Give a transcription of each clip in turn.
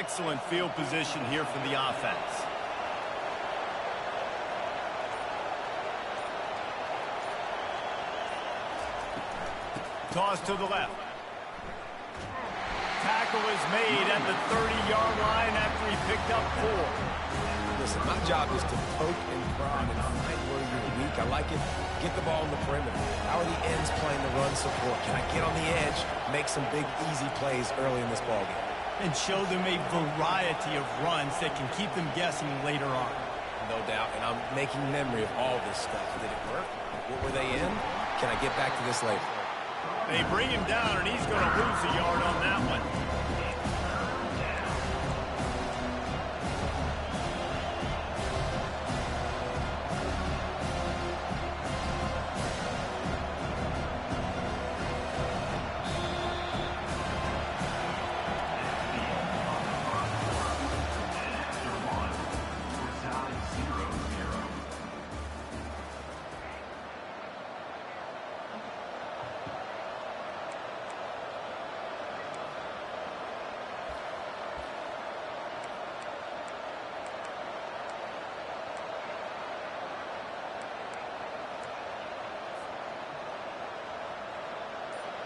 Excellent field position here for the offense. Toss to the left. Tackle is made at the 30-yard line after he picked up 4. Listen, my job is to poke and prod and find where you're weak. I like it. Get the ball in the perimeter. How are the ends playing the run support? Can I get on the edge, make some big, easy plays early in this ballgame? And show them a variety of runs that can keep them guessing later on. No doubt, and I'm making memory of all this stuff. Did it work? What were they in? Can I get back to this later? They bring him down, and he's going to lose a yard on that one.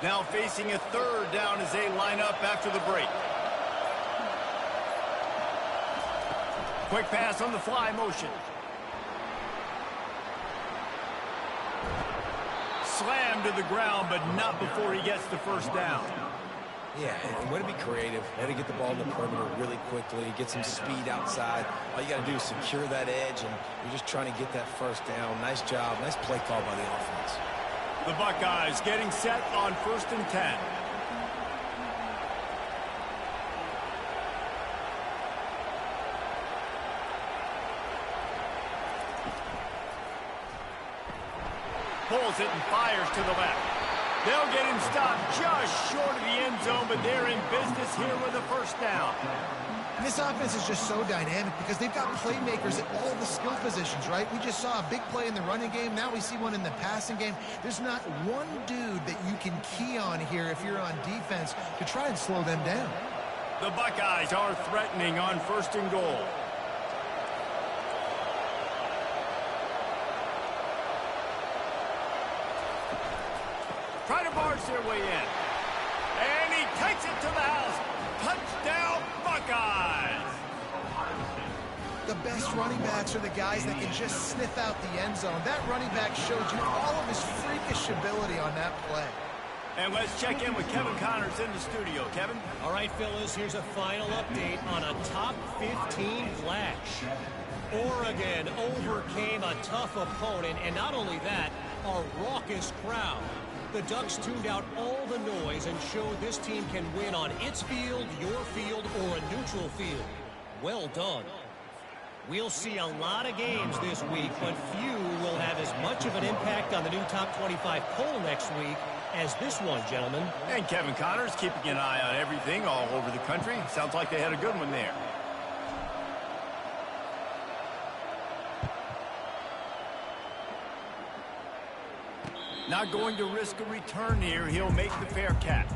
Now facing a third down as they line up after the break. Quick pass on the fly motion. Slammed to the ground, but not before he gets the first down. Yeah, and way to be creative. Way to get the ball in the perimeter really quickly, get some speed outside. All you got to do is secure that edge, and you're just trying to get that first down. Nice job. Nice play call by the offense. The Buckeyes getting set on 1st and 10. Pulls it and fires to the left. They'll get him stopped just short of the end zone, but they're in business here with a first down. And this offense is just so dynamic because they've got playmakers at all the skill positions, right? We just saw a big play in the running game. Now we see one in the passing game. There's not one dude that you can key on here if you're on defense to try and slow them down. The Buckeyes are threatening on 1st and goal. Try to barge their way in. And he takes it to the house. Touchdown, Buckeyes! The best running backs are the guys that can just sniff out the end zone. That running back showed you all of his freakish ability on that play. And let's check in with Kevin Connors in the studio. Kevin? All right, fellas, here's a final update on a top 15 flash. Oregon overcame a tough opponent, and not only that, a raucous crowd. The Ducks tuned out all the noise and showed this team can win on its field, your field, or a neutral field. Well done. We'll see a lot of games this week, but few will have as much of an impact on the new top 25 poll next week as this one, gentlemen. And Kevin Connors keeping an eye on everything all over the country. Sounds like they had a good one there. Not going to risk a return here. He'll make the fair catch.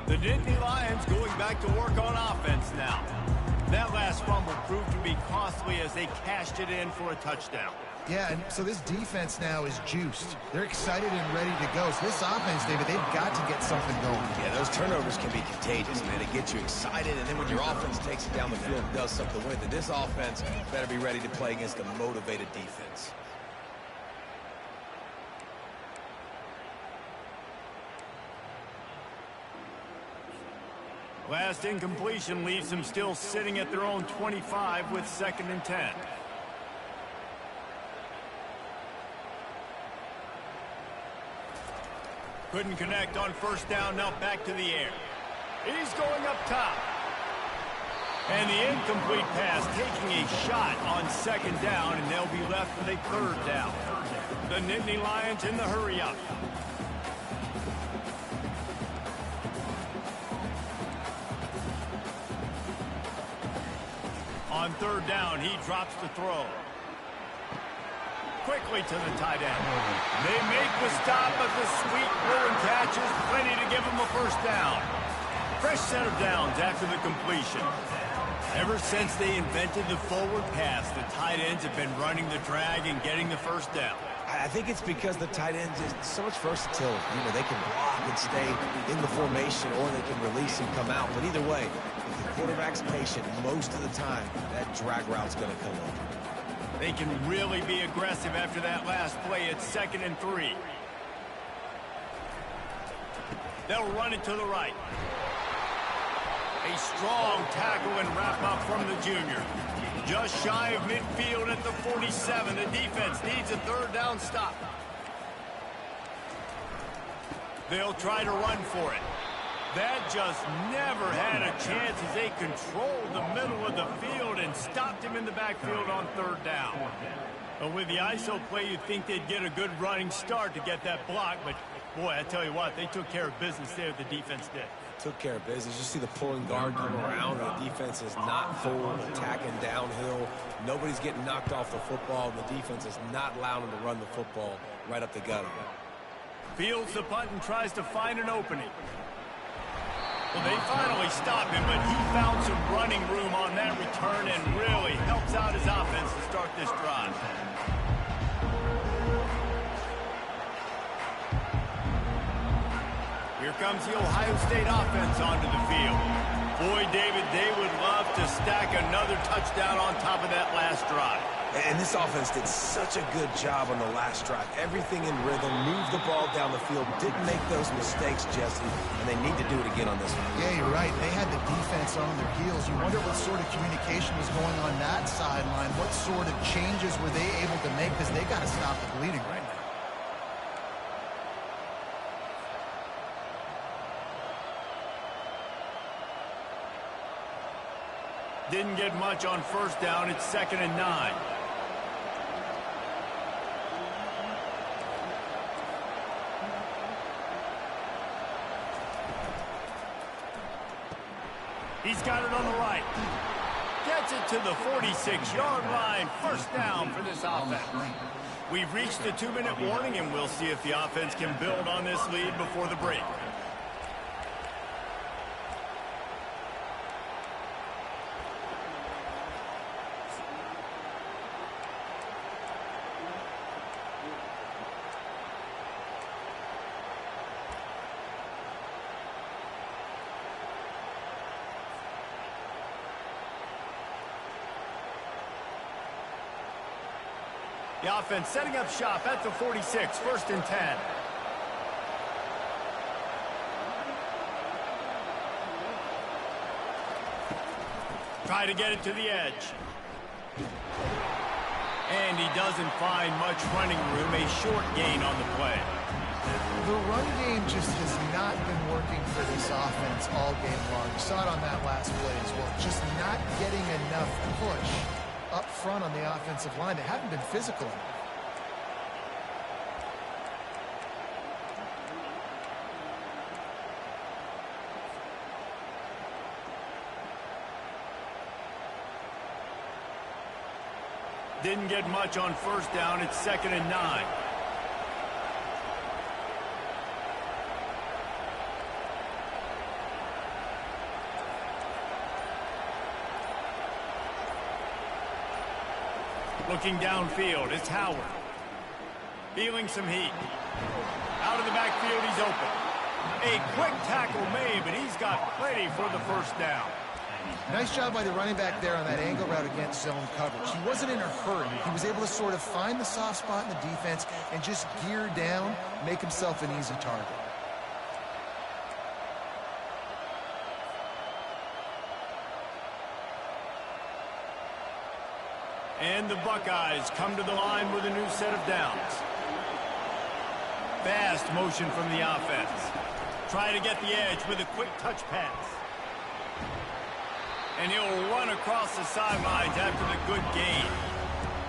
The Nittany Lions going back to work on offense now. That last fumble proved to be costly as they cashed it in for a touchdown. Yeah, and so this defense now is juiced. They're excited and ready to go. So this offense, David, they've got to get something going. Yeah, those turnovers can be contagious, man. It gets you excited, and then when your offense takes it down the field and does something with it, this offense better be ready to play against a motivated defense. Last incompletion leaves them still sitting at their own 25 with 2nd and 10. Couldn't connect on 1st down, now back to the air. He's going up top. And the incomplete pass taking a shot on 2nd down, and they'll be left with a 3rd down. The Nittany Lions in the hurry-up. On third down, he drops the throw. Quickly to the tight end. They make the stop, but the sweet throwing catch is plenty to give them a first down. Fresh set of downs after the completion. Ever since they invented the forward pass, the tight ends have been running the drag and getting the first down. I think it's because the tight ends is so much versatility. You know, they can block and stay in the formation, or they can release and come out. But either way, if the quarterback's patient, most of the time, that drag route's going to come up. They can really be aggressive after that last play. It's 2nd and 3. They'll run it to the right. A strong tackle and wrap up from the junior. Just shy of midfield at the 47. The defense needs a third down stop. They'll try to run for it. That just never had a chance as they controlled the middle of the field and stopped him in the backfield on third down. But with the ISO play, you'd think they'd get a good running start to get that block. But, boy, I tell you what, they took care of business there, the defense did. Took care of business. You see the pulling guard come around. The defense is not full, attacking downhill. Nobody's getting knocked off the football. The defense is not allowing them to run the football right up the gut. Fields the punt and tries to find an opening. Well, they finally stop him, but he found some running room on that return and really helps out his offense to start this drive. Here comes the Ohio State offense onto the field. Boy, David, they would love to stack another touchdown on top of that last drive. And this offense did such a good job on the last drive. Everything in rhythm, moved the ball down the field, didn't make those mistakes, Jesse, and they need to do it again on this one. Yeah, you're right. They had the defense on their heels. You wonder what sort of communication was going on that sideline. What sort of changes were they able to make, because they got to stop the bleeding right now. Didn't get much on first down. It's 2nd and 9. He's got it on the right. Gets it to the 46-yard line. First down for this offense. We've reached the 2-minute warning, and we'll see if the offense can build on this lead before the break. The offense setting up shop at the 46, 1st and 10. Try to get it to the edge. And he doesn't find much running room, a short gain on the play. The run game just has not been working for this offense all game long. You saw it on that last play as well. Just not getting enough push up front on the offensive line. They haven't been physical enough. Didn't get much on first down. It's 2nd and 9. Looking downfield, it's Howard. Feeling some heat. Out of the backfield, he's open. A quick tackle made, but he's got plenty for the first down. Nice job by the running back there on that angle route against zone coverage. He wasn't in a hurry. He was able to sort of find the soft spot in the defense and just gear down, make himself an easy target. And the Buckeyes come to the line with a new set of downs. Fast motion from the offense. Try to get the edge with a quick touch pass. And he'll run across the sidelines after the good gain.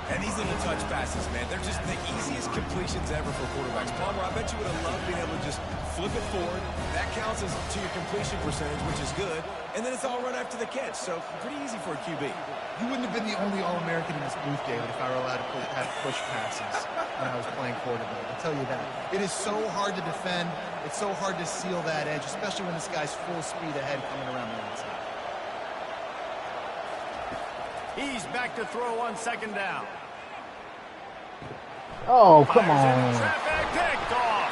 And these little touch passes, man, they're just the easiest completions ever for quarterbacks. Palmer, I bet you would have loved being able to just flip it forward. That counts as to your completion percentage, which is good. And then it's all run after the catch, so pretty easy for a QB. You wouldn't have been the only All-American in this booth, David, if I were allowed to have push passes when I was playing quarterback. I'll tell you that. It is so hard to defend. It's so hard to seal that edge, especially when this guy's full speed ahead coming around the outside. He's back to throw on second down. Oh, come on. Traffic picked off.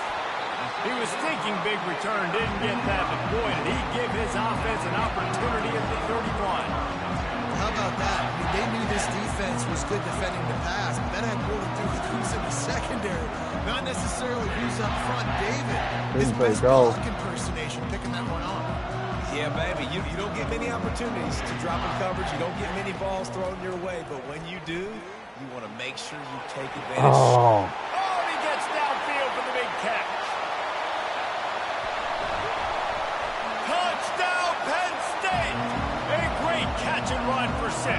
He was thinking big return, didn't get that, but boy, did he give his offense an opportunity at the 31. How about that? I mean, they knew this defense was good defending the pass, but that had more to do with who's in the secondary, not necessarily who's up front. David, his best block impersonation, picking that one off. Yeah, baby, you don't get many opportunities to drop in coverage. You don't get many balls thrown your way, but when you do, you want to make sure you take advantage. Oh, he gets downfield for the big catch. Touchdown, Penn State! A great catch and run for 6.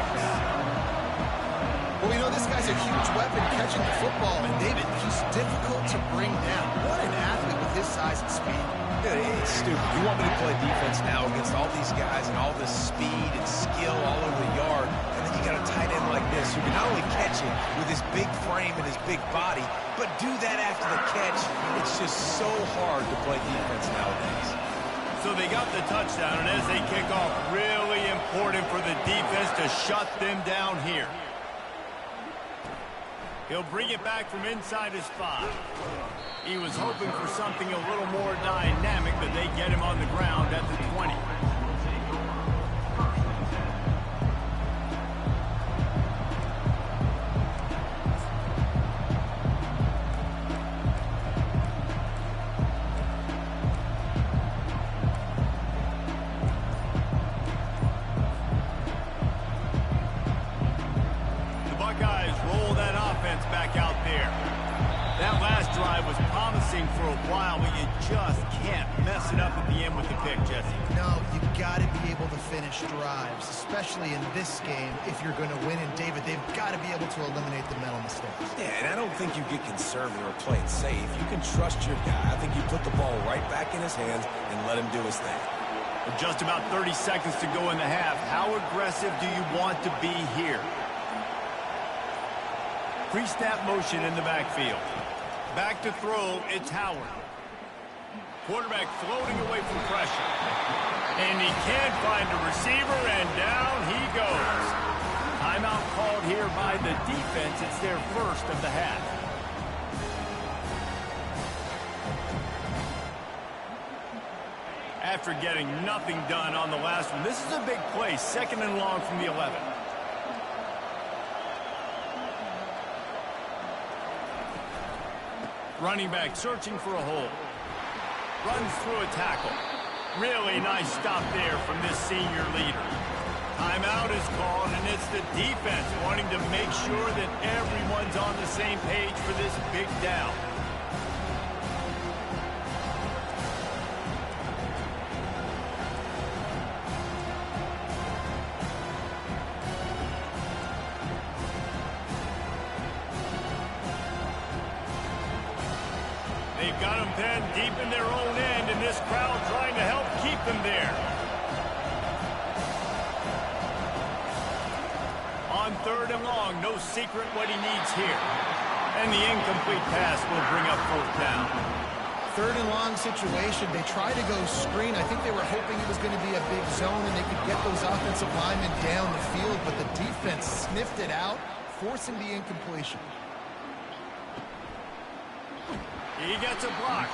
Well, you know, this guy's a huge weapon catching the football, and David, he's difficult to bring down. What an athlete with his size and speed. Dude, it's stupid. You want me to play defense now against all these guys and all this speed and skill all over the yard, and then you got a tight end like this who can not only catch it with his big frame and his big body, but do that after the catch. It's just so hard to play defense nowadays. So they got the touchdown, and as they kick off, really important for the defense to shut them down here. He'll bring it back from inside his 5. He was hoping for something a little more dynamic, but they get him on the ground at the 20. The Buckeyes roll that offense back out there. That last drive was promising for a while, but you just can't mess it up at the end with the pick, Jesse. No, you got to be able to finish drives, especially in this game if you're going to win. And, David, they've got to be able to eliminate the mental mistakes. Yeah, and I don't think you get conservative or play it safe. You can trust your guy. I think you put the ball right back in his hands and let him do his thing. With just about 30 seconds to go in the half, how aggressive do you want to be here? Pre-snap motion in the backfield. Back to throw, it's Howard. Quarterback floating away from pressure. And he can't find a receiver, and down he goes. Timeout called here by the defense. It's their first of the half. After getting nothing done on the last one, this is a big play. 2nd and long from the 11. Running back searching for a hole. Runs through a tackle. Really nice stop there from this senior leader. Timeout is called, and it's the defense wanting to make sure that everyone's on the same page for this big down. They've got them pinned deep in their own end, and this crowd trying to help keep them there. On 3rd and long, no secret what he needs here. And the incomplete pass will bring up 4th down. 3rd and long situation. They tried to go screen. I think they were hoping it was going to be a big zone and they could get those offensive linemen down the field, but the defense sniffed it out, forcing the incompletion. He gets a block,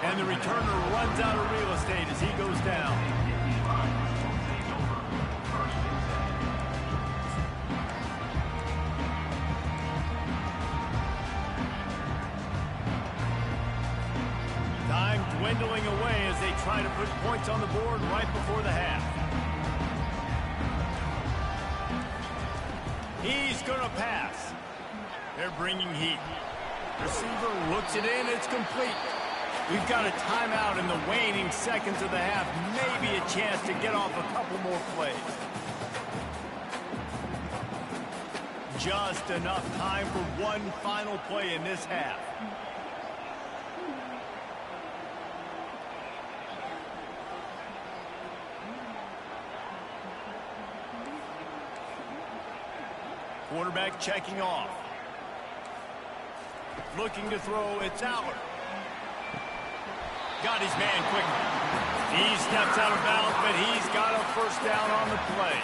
and the returner runs out of real estate as he goes down. Time dwindling away as they try to put points on the board right before the half. He's going to pass. They're bringing heat. Receiver looks it in, it's complete. We've got a timeout in the waning seconds of the half. Maybe a chance to get off a couple more plays. Just enough time for one final play in this half. Quarterback checking off. Looking to throw, it's Aller. Got his man quickly. He steps out of bounds, but he's got a first down on the play.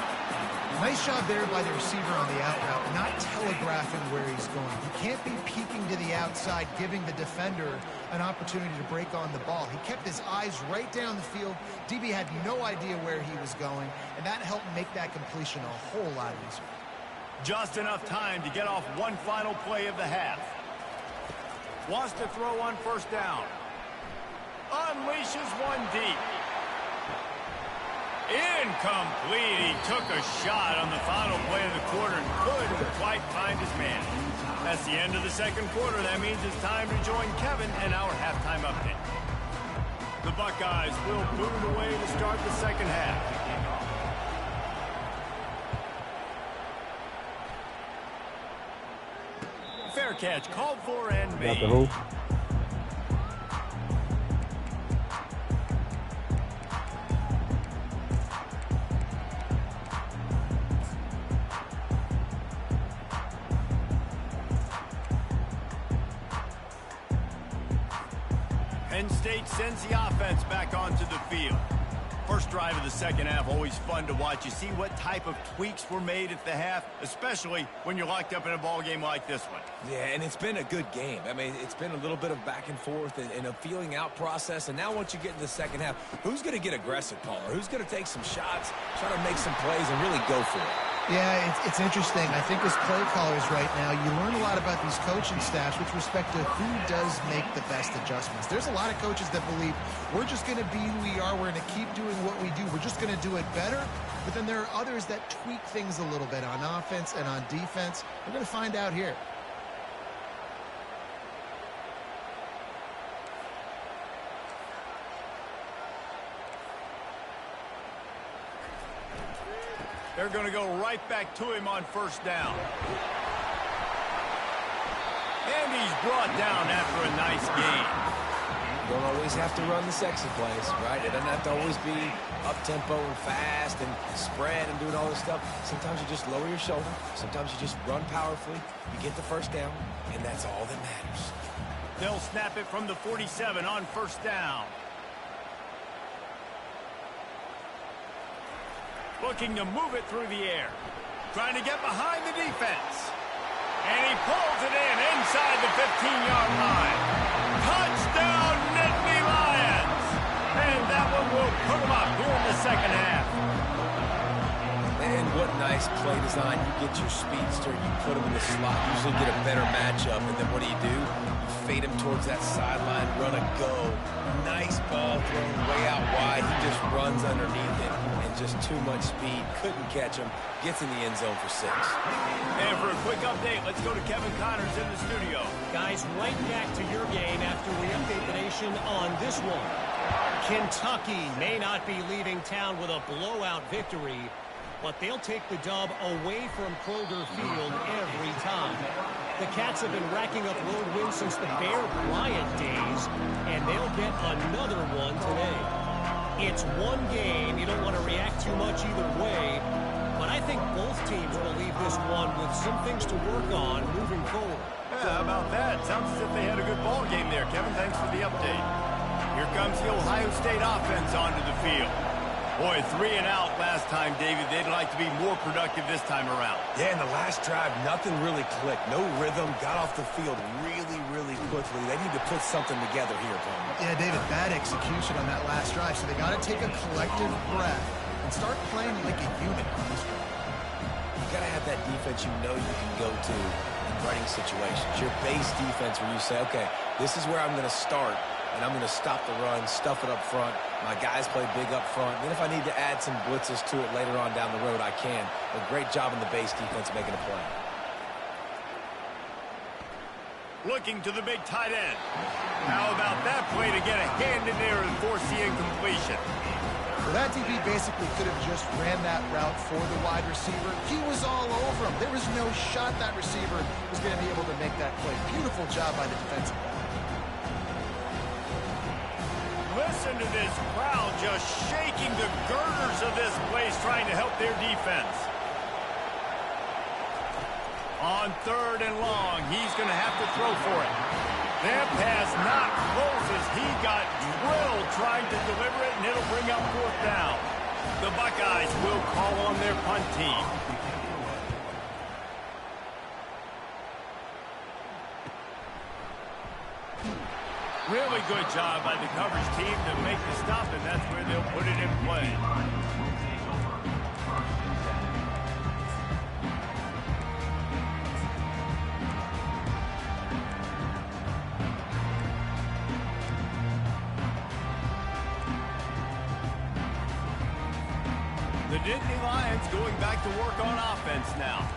Nice job there by the receiver on the out route, not telegraphing where he's going. He can't be peeking to the outside, giving the defender an opportunity to break on the ball. He kept his eyes right down the field. DB had no idea where he was going, and that helped make that completion a whole lot easier. Just enough time to get off one final play of the half. Wants to throw on first down. Unleashes one deep. Incomplete. He took a shot on the final play of the quarter and couldn't quite find his man. That's the end of the second quarter. That means it's time to join Kevin and our halftime update. The Buckeyes will boot it away to start the second half. Fair catch called for and made. Got the who? Penn State sends the offense back onto the field. First drive of the second half, always fun to watch. You see what type of tweaks were made at the half, especially when you're locked up in a ball game like this one. Yeah, and it's been a good game. I mean, it's been a little bit of back and forth and a feeling out process. And now once you get into the second half, who's going to get aggressive, Paul? Or who's going to take some shots, try to make some plays, and really go for it? Yeah, it's interesting. I think as play callers right now, you learn a lot about these coaching staffs with respect to who does make the best adjustments. There's a lot of coaches that believe we're just going to be who we are. We're going to keep doing what we do. We're just going to do it better. But then there are others that tweak things a little bit on offense and on defense. We're going to find out here. They're going to go right back to him on first down. And he's brought down after a nice gain. You don't always have to run the sexy plays, right? It doesn't have to always be up-tempo and fast and spread and doing all this stuff. Sometimes you just lower your shoulder. Sometimes you just run powerfully. You get the first down, and that's all that matters. They'll snap it from the 47 on first down. Looking to move it through the air. Trying to get behind the defense. And he pulls it in inside the 15-yard line. Touchdown, Nittany Lions! And that one will put them up here in the second half. Man, what nice play design. You get your speedster, you put him in the slot, usually get a better matchup, and then what do? You fade him towards that sideline, run a go. Nice ball thrown way out wide. He just runs underneath it. Just too much speed, couldn't catch him, gets in the end zone for 6. And for a quick update, let's go to Kevin Connors in the studio. Guys, right back to your game after we update the nation on this one. Kentucky may not be leaving town with a blowout victory, but they'll take the dub away from Kroger Field every time. The Cats have been racking up road wins since the Bear Bryant days, and they'll get another one today. It's one game. You don't want to react too much either way. But I think both teams will leave this one with some things to work on moving forward. Yeah, how about that? Sounds as if they had a good ball game there. Kevin, thanks for the update. Here comes the Ohio State offense onto the field. Boy, 3 and out last time, David. They'd like to be more productive this time around. Yeah, in the last drive, nothing really clicked. No rhythm. Got off the field really, really quickly. They need to put something together here, Paul. Yeah, David, bad execution on that last drive. So they got to take a collective breath and start playing like a unit on this one. You got to have that defense you know you can go to in running situations. Your base defense where you say, okay, this is where I'm going to start. And I'm going to stop the run, stuff it up front. My guys play big up front. Then if I need to add some blitzes to it later on down the road, I can. But great job in the base defense making a play. Looking to the big tight end. How about that play to get a hand in there and force the incompletion? Well, that DB basically could have just ran that route for the wide receiver. He was all over him. There was no shot that receiver was going to be able to make that play. Beautiful job by the defensive back. Listen to this crowd just shaking the girders of this place, trying to help their defense. On 3rd and long, he's going to have to throw for it. That pass not close as he got drilled trying to deliver it, and it'll bring up 4th down. The Buckeyes will call on their punt team. Really good job by the coverage team to make the stop, and that's where they'll put it in play. The Nittany Lions going back to work on offense now.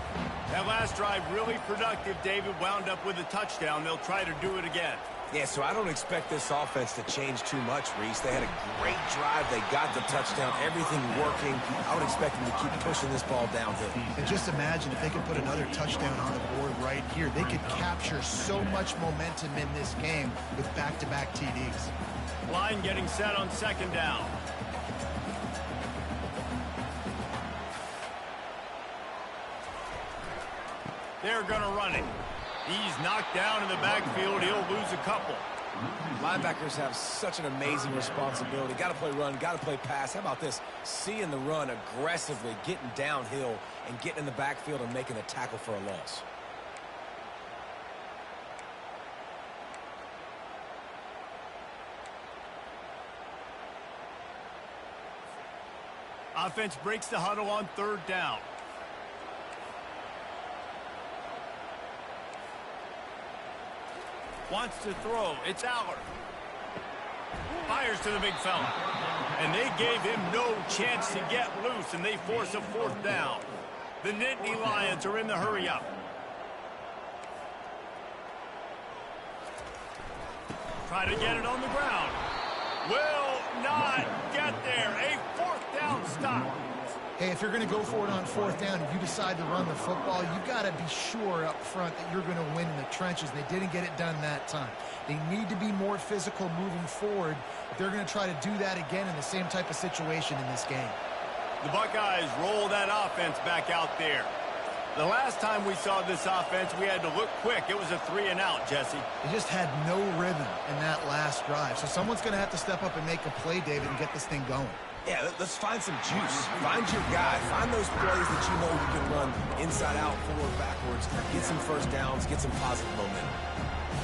That last drive really productive. David wound up with a touchdown. They'll try to do it again. Yeah, so I don't expect this offense to change too much, Reese. They had a great drive. They got the touchdown. Everything working. I would expect them to keep pushing this ball downhill. And just imagine if they could put another touchdown on the board right here. They could capture so much momentum in this game with back-to-back TDs. Line getting set on 2nd down. They're going to run it. He's knocked down in the backfield. He'll lose a couple. Linebackers have such an amazing responsibility. Got to play run, got to play pass. How about this? Seeing the run aggressively, getting downhill, and getting in the backfield and making a tackle for a loss. Offense breaks the huddle on 3rd down. Wants to throw. It's Aller. Fires to the big fella. And they gave him no chance to get loose, and they force a 4th down. The Nittany Lions are in the hurry-up. Try to get it on the ground. Will not get there. A 4th down stop. Hey, if you're going to go for it on 4th down and you decide to run the football, you've got to be sure up front that you're going to win in the trenches. They didn't get it done that time. They need to be more physical moving forward if they're going to try to do that again in the same type of situation in this game. The Buckeyes roll that offense back out there. The last time we saw this offense, we had to look quick. It was a 3-and-out, Jesse. They just had no rhythm in that last drive. So someone's going to have to step up and make a play, David, and get this thing going. Yeah, let's find some juice. Find your guy. Find those plays that you know you can run inside out, forward, backwards. Get some 1st downs. Get some positive momentum.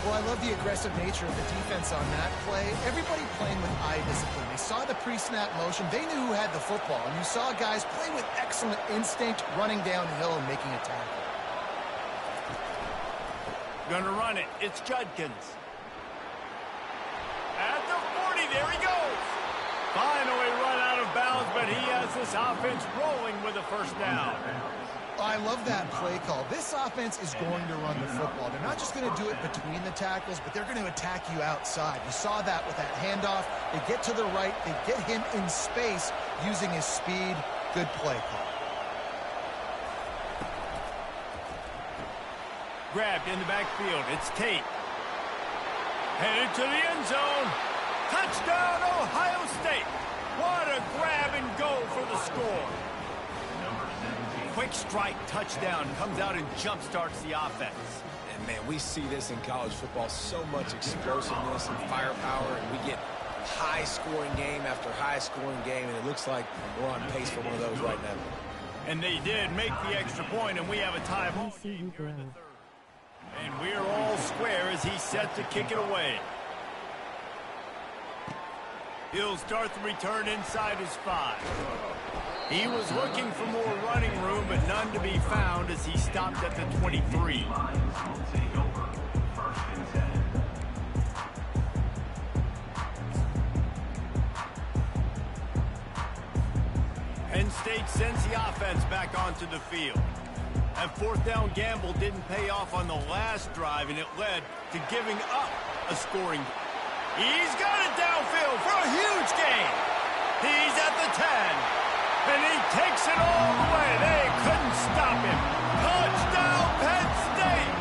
Well, I love the aggressive nature of the defense on that play. Everybody playing with eye discipline. They saw the pre-snap motion. They knew who had the football. And you saw guys play with excellent instinct, running downhill and making a tackle. Gonna run it. It's Judkins. At the 40, there he goes. Finally run out of bounds, but he has this offense rolling with a 1st down. I love that play call. This offense is going to run the football. They're not just going to do it between the tackles, but they're going to attack you outside. You saw that with that handoff. They get to the right. They get him in space using his speed. Good play call. Grabbed in the backfield. It's Tate. Headed to the end zone. Touchdown, Ohio State. What a grab and go for the score. Quick strike touchdown comes out and jump-starts the offense. And, man, we see this in college football, so much explosiveness and firepower, and we get high-scoring game after high-scoring game, and it looks like we're on pace for one of those right now. And they did make the extra point, and we have a tie ball game here in the 3rd. And we're all square as he's set to kick it away. He'll start the return inside his 5. He was looking for more running room, but none to be found as he stopped at the 23. Penn State sends the offense back onto the field. That fourth down gamble didn't pay off on the last drive, and it led to giving up a scoring. He's got it downfield for a huge gain. He's at the 10, and he takes it all the way. They couldn't stop him. Touchdown, Penn State!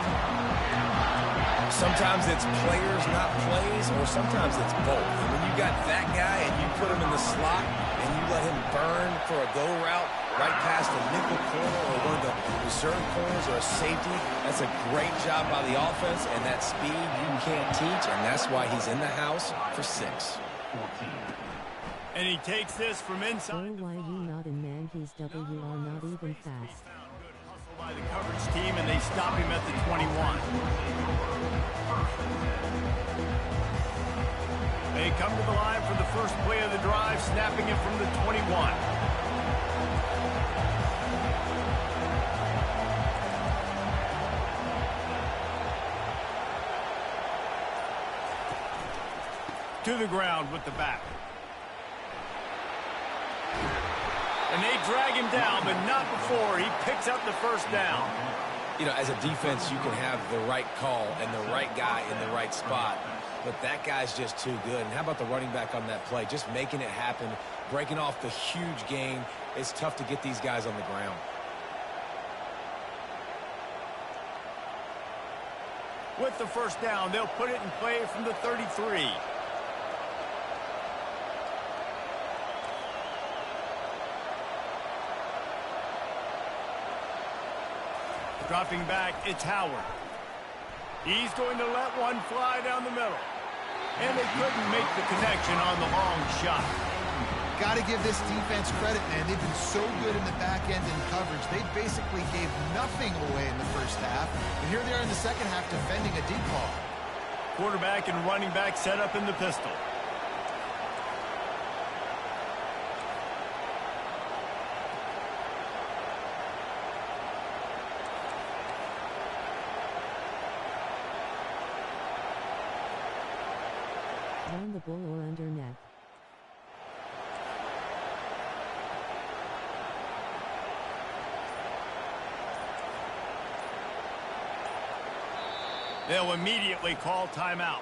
Sometimes it's players, not plays, or sometimes it's both. And when you got that guy and you put him in the slot and you let him burn for a go route right past the nickel corner or one of the reserve corners or a safety, that's a great job by the offense, and that speed you can't teach, and that's why he's in the house for 6. And he takes this from inside. Why you not in man? He's WR not even fast. Good hustle by the coverage team, and they stop him at the 21. They come to the line for the first play of the drive, snapping it from the 21. To the ground with the back. And they drag him down, but not before he picks up the first down. You know, as a defense, you can have the right call and the right guy in the right spot, but that guy's just too good. And how about the running back on that play? Just making it happen, breaking off the huge gain. It's tough to get these guys on the ground. With the first down, they'll put it in play from the 33. Dropping back, it's Howard. He's going to let one fly down the middle. And they couldn't make the connection on the long shot. Got to give this defense credit, man. They've been so good in the back end in coverage. They basically gave nothing away in the first half. And here they are in the second half defending a deep ball. Quarterback and running back set up in the pistol. Down the bull or under net. They'll immediately call timeout.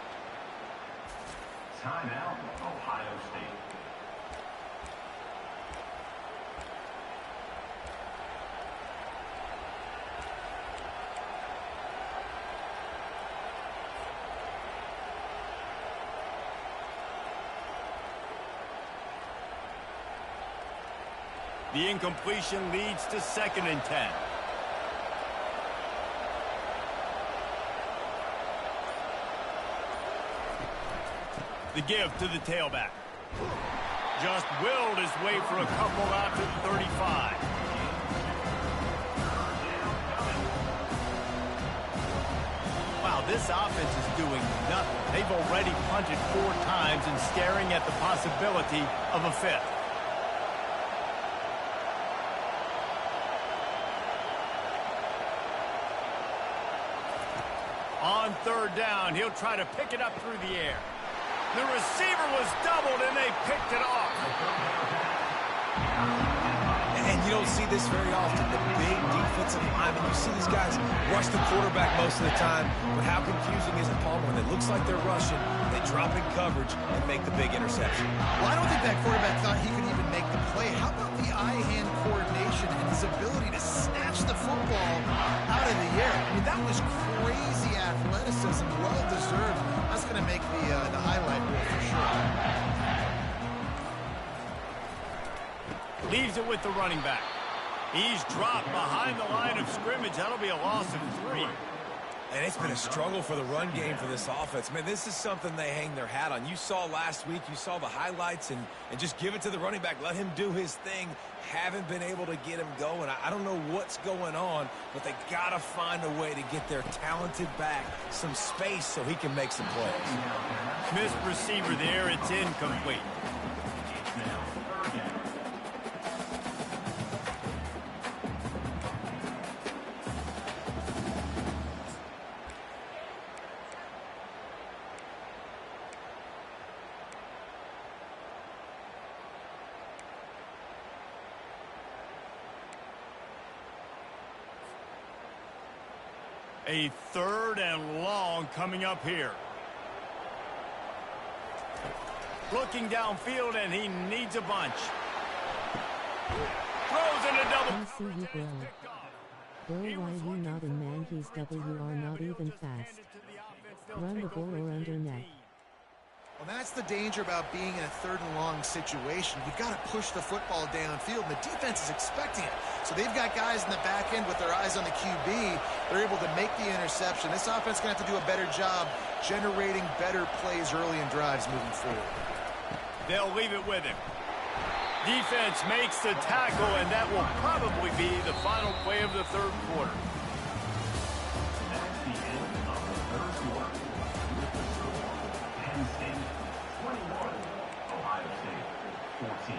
Timeout, Ohio State. The incompletion leads to 2nd and 10. The give to the tailback. Just willed his way for a couple out to the 35. Wow, this offense is doing nothing. They've already punted 4 times and staring at the possibility of a 5th. On 3rd down, he'll try to pick it up through the air. The receiver was doubled, and they picked it off. And you don't see this very often, the big defensive linemen. You see these guys rush the quarterback most of the time, but how confusing is it, Palmer, when it looks like they're rushing, they drop in coverage and make the big interception? Well, I don't think that quarterback thought he could even make the play. How about the eye-hand coordination and his ability to snatch the football out of the air? I mean, that was crazy athleticism, well-deserved. That's going to make the highlight reel for sure. Leaves it with the running back. He's dropped behind the line of scrimmage. That'll be a loss of 3. And it's been a struggle for the run game for this offense. Man, this is something they hang their hat on. You saw last week, you saw the highlights, and just give it to the running back. Let him do his thing. Haven't been able to get him going. I don't know what's going on, but they got to find a way to get their talented back some space so he can make some plays. Missed receiver there. It's incomplete. A 3rd and long coming up here. Looking downfield, and he needs a bunch. Throws in a double. I see you, bro. Bro, why you not in, man? He's WR not even fast. Run the ball or under net. Well, that's the danger about being in a 3rd and long situation. You've got to push the football downfield, and the defense is expecting it. So they've got guys in the back end with their eyes on the QB. They're able to make the interception. This offense is going to have to do a better job generating better plays early in drives moving forward. They'll leave it with him. Defense makes the tackle, and that will probably be the final play of the 3rd quarter. That's the end of the 3rd quarter. With the score, Penn State 21, Ohio State 14.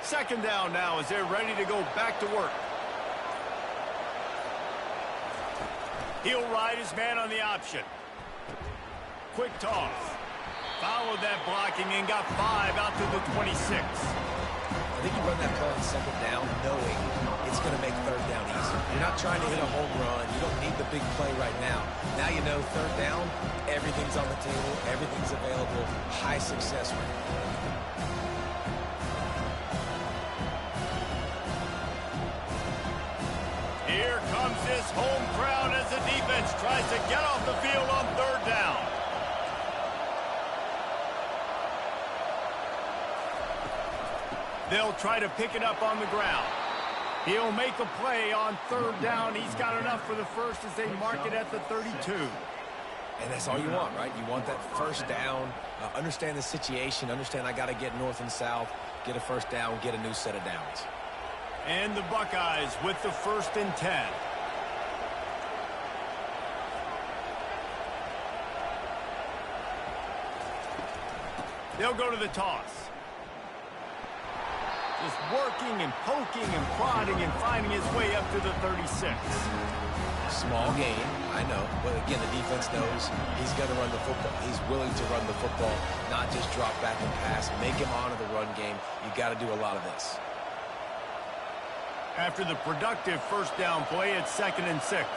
Second down now as they're ready to go back to work. He'll ride his man on the option. Quick toss. Followed that blocking and got 5 out to the 26. I think you run that play on 2nd down knowing it's going to make 3rd down easy. You're not trying to hit a home run. You don't need the big play right now. Now you know 3rd down, everything's on the table, everything's available, high success rate. Here comes this home crowd as the defense tries to get off the field on 3rd down. They'll try to pick it up on the ground. He'll make a play on 3rd down. He's got enough for the first as they mark it at the 32. And that's all you want, right? You want that 1st down, understand the situation, understand I got to get north and south, get a 1st down, get a new set of downs. And the Buckeyes with the 1st and 10. They'll go to the toss. Just working and poking and prodding and finding his way up to the 36. Small game, I know. But again, the defense knows he's going to run the football. He's willing to run the football, not just drop back and pass. Make him honor the run game. You got to do a lot of this. After the productive 1st down play, it's 2nd and 6.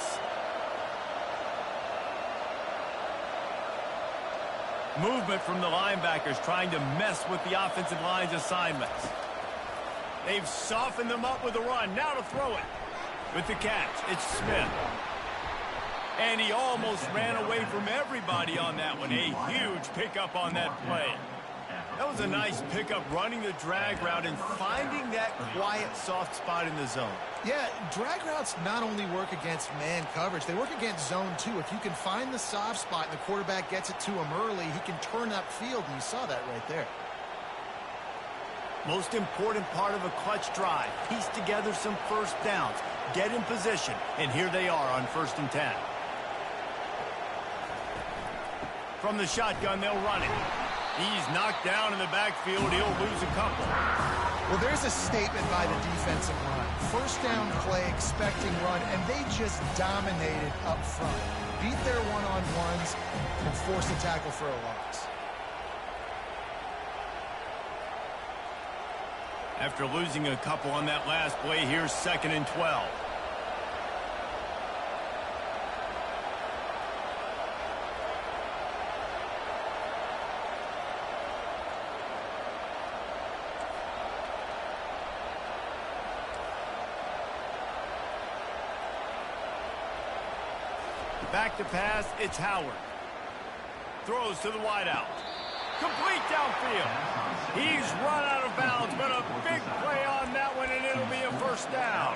Movement from the linebackers trying to mess with the offensive line's assignments. They've softened them up with the run. Now to throw it. With the catch, it's Smith. And he almost ran away from everybody on that one. A huge pickup on that play. That was a nice pickup, running the drag route and finding that quiet, soft spot in the zone. Yeah, drag routes not only work against man coverage, they work against zone too. If you can find the soft spot and the quarterback gets it to him early, he can turn upfield, and you saw that right there. Most important part of a clutch drive. Piece together some 1st downs. Get in position, and here they are on 1st and 10. From the shotgun, they'll run it. He's knocked down in the backfield. He'll lose a couple. Well, there's a statement by the defensive line. 1st down play, expecting run, and they just dominated up front. Beat their one-on-ones and forced a tackle for a loss. After losing a couple on that last play, here's 2nd and 12. Back to pass, it's Howard. Throws to the wideout. Complete downfield. He's run out of bounds, but a big play on that one, and it'll be a 1st down.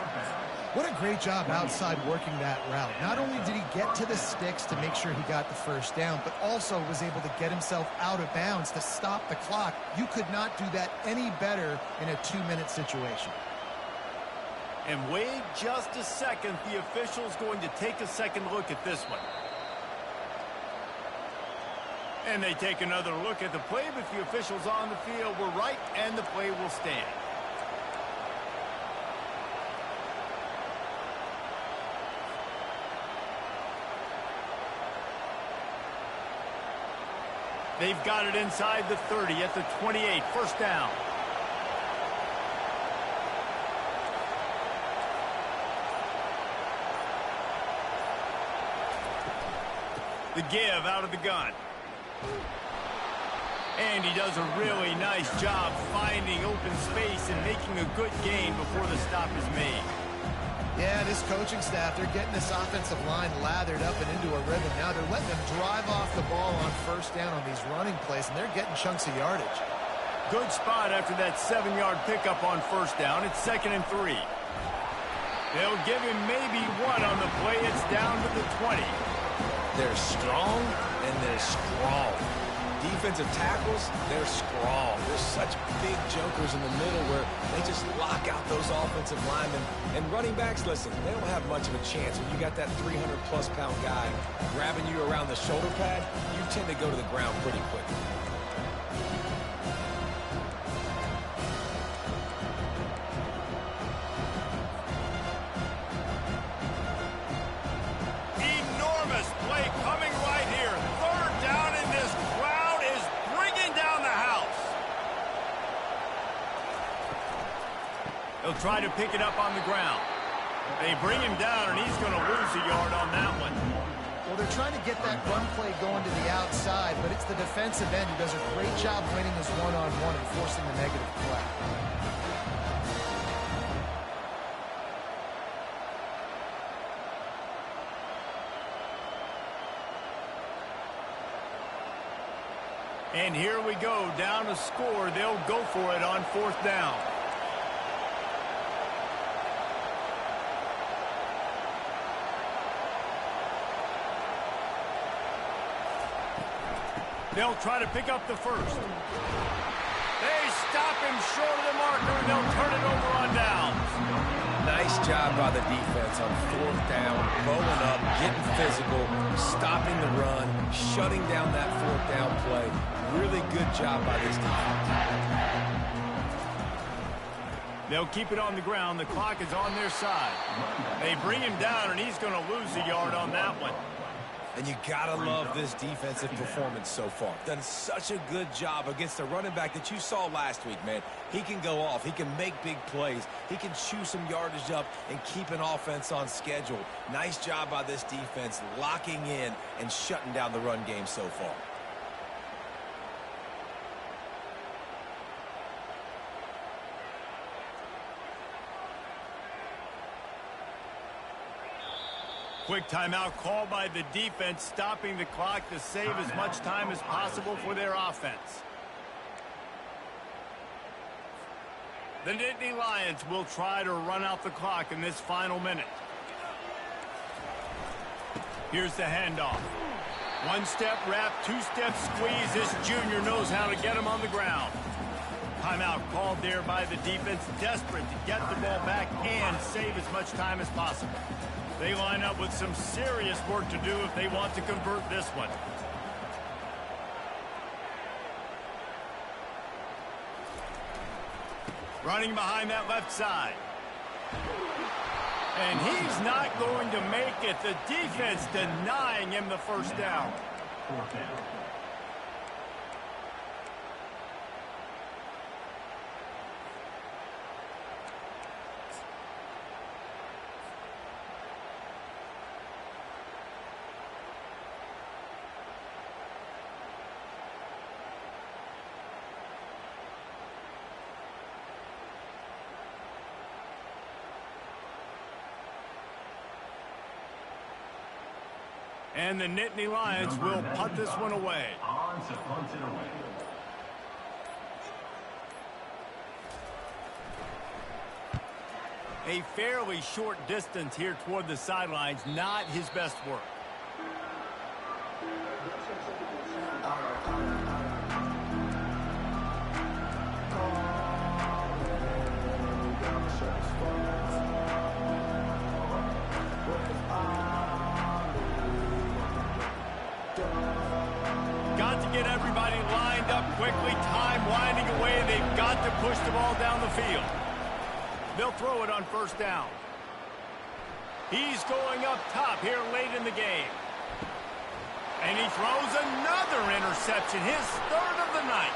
What a great job outside working that route. Not only did he get to the sticks to make sure he got the 1st down, but also was able to get himself out of bounds to stop the clock. You could not do that any better in a 2-minute situation. And wait just a second. The official's going to take a second look at this one. And they take another look at the play, but the officials on the field were right, and the play will stand. They've got it inside the 30 at the 28, first down. The give out of the gun. And he does a really nice job finding open space and making a good gain before the stop is made. Yeah, this coaching staff, they're getting this offensive line lathered up and into a rhythm. Now they're letting them drive off the ball on first down on these running plays, and they're getting chunks of yardage. Good spot after that 7-yard pickup on first down. It's 2nd and 3. They'll give him maybe one on the play. It's down to the 20. They're strong, and they're strong. Defensive tackles, they're strong. There's such big jokers in the middle where they just lock out those offensive linemen. And running backs, listen, they don't have much of a chance. When you got that 300-plus pound guy grabbing you around the shoulder pad, you tend to go to the ground pretty quickly. Enormous play coming right here. 3rd down, and this crowd is bringing down the house. They'll try to pick it up on the ground. They bring him down, and he's going to lose a yard on that one. Well, they're trying to get that run play going to the outside, but it's the defensive end who does a great job winning his one-on-one and forcing the negative play. And here we go, down a score. They'll go for it on 4th down. They'll try to pick up the first. They stop him short of the marker, and they'll turn it over on downs. Nice job by the defense on 4th down, bowling up, getting physical, stopping the run, shutting down that 4th down play. Really good job by this defense. They'll keep it on the ground. The clock is on their side. They bring him down, and he's going to lose a yard on that one. And you gotta love this defensive performance so far. Done such a good job against the running back that you saw last week, man. He can go off. He can make big plays. He can chew some yardage up and keep an offense on schedule. Nice job by this defense locking in and shutting down the run game so far. Quick timeout called by the defense, stopping the clock to save as much time as possible for their offense. The Nittany Lions will try to run out the clock in this final minute. Here's the handoff. 1-step wrap, 2-step squeeze. This junior knows how to get him on the ground. Timeout called there by the defense, desperate to get the ball back and save as much time as possible. They line up with some serious work to do if they want to convert this one. Running behind that left side. And he's not going to make it. The defense denying him the first down. 4th down. And the Nittany Lions will punt this one away. On to punt it away. A fairly short distance here toward the sidelines, not his best work. Got to get everybody lined up quickly, time winding away, and they've got to push the ball down the field. They'll throw it on first down. He's going up top here late in the game. And he throws another interception, his third of the night.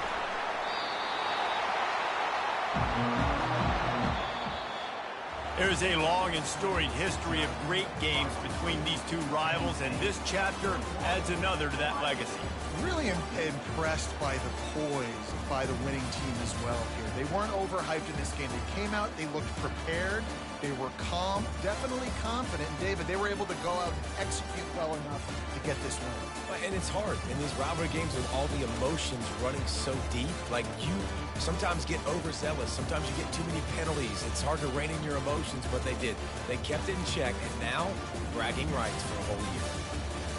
There's a long and storied history of great games between these two rivals, and this chapter adds another to that legacy. Really impressed by the poise by the winning team as well here. They weren't overhyped in this game. They came out, they looked prepared, they were calm, definitely confident. And David, they were able to go out and execute well enough to get this win. And it's hard in these rivalry games with all the emotions running so deep. Like, you sometimes get overzealous. Sometimes you get too many penalties. It's hard to rein in your emotions, but they did. They kept it in check, and now bragging rights for a whole year.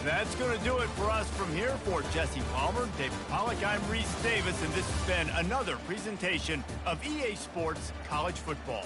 That's going to do it for us from here. For Jesse Palmer, David Pollack, I'm Reese Davis, and this has been another presentation of EA Sports College Football.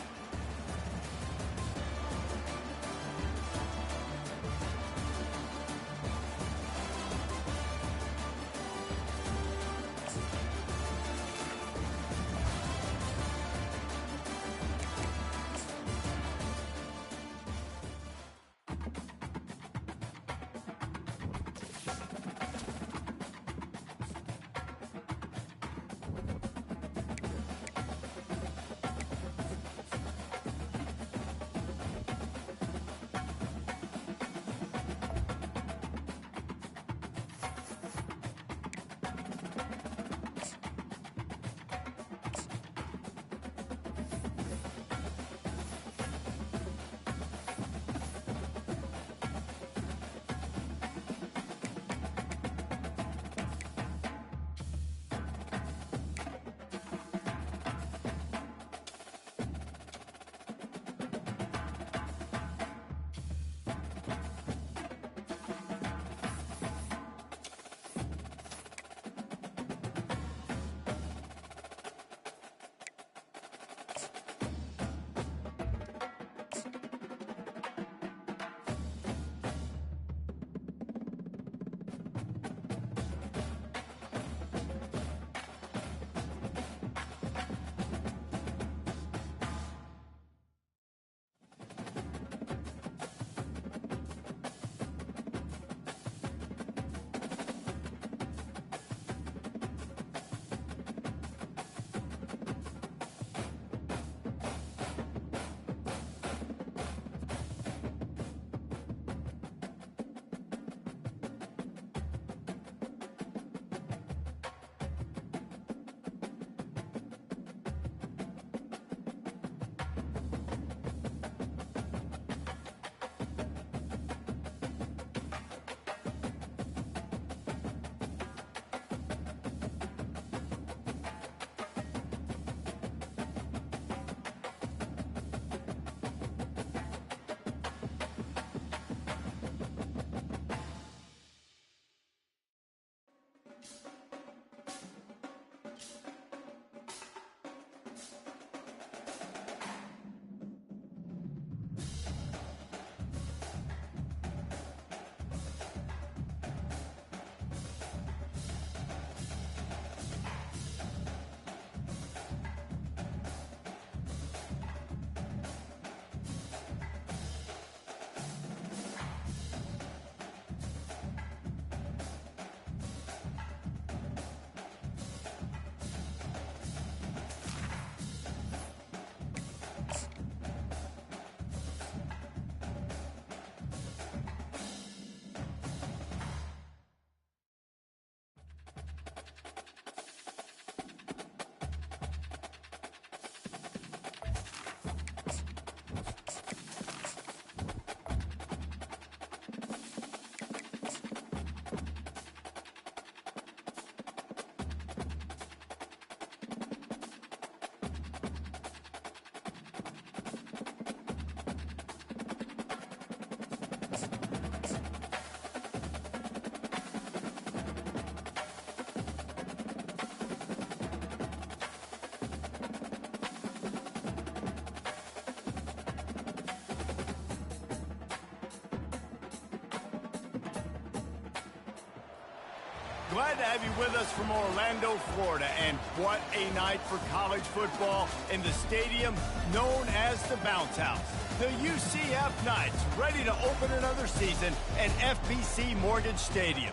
Glad to have you with us from Orlando, Florida. And what a night for college football in the stadium known as the Bounce House. The UCF Knights ready to open another season at FBC Mortgage Stadium.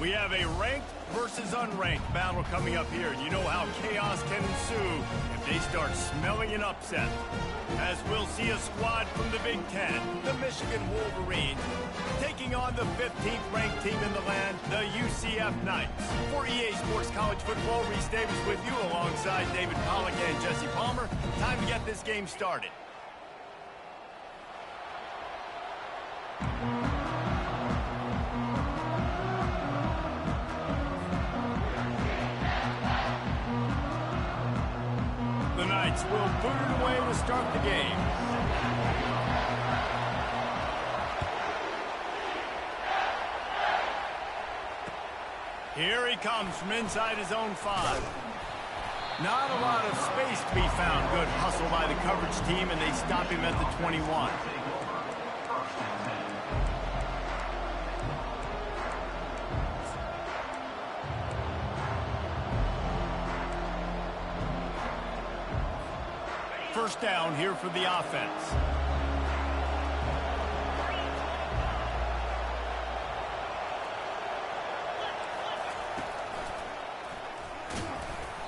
We have a ranked versus unranked battle coming up here. And you know how chaos can ensue if they start smelling an upset. As we'll see a squad from the Big Ten, the Michigan Wolverines, taking on the 15th ranked team in the land, the UCF Knights. For EA Sports College Football, Reese Davis with you alongside David Pollack and Jesse Palmer. Time to get this game started. The Knights will boot it away to start the game. Here he comes from inside his own 5. Not a lot of space to be found. Good hustle by the coverage team, and they stop him at the 21. First down here for the offense.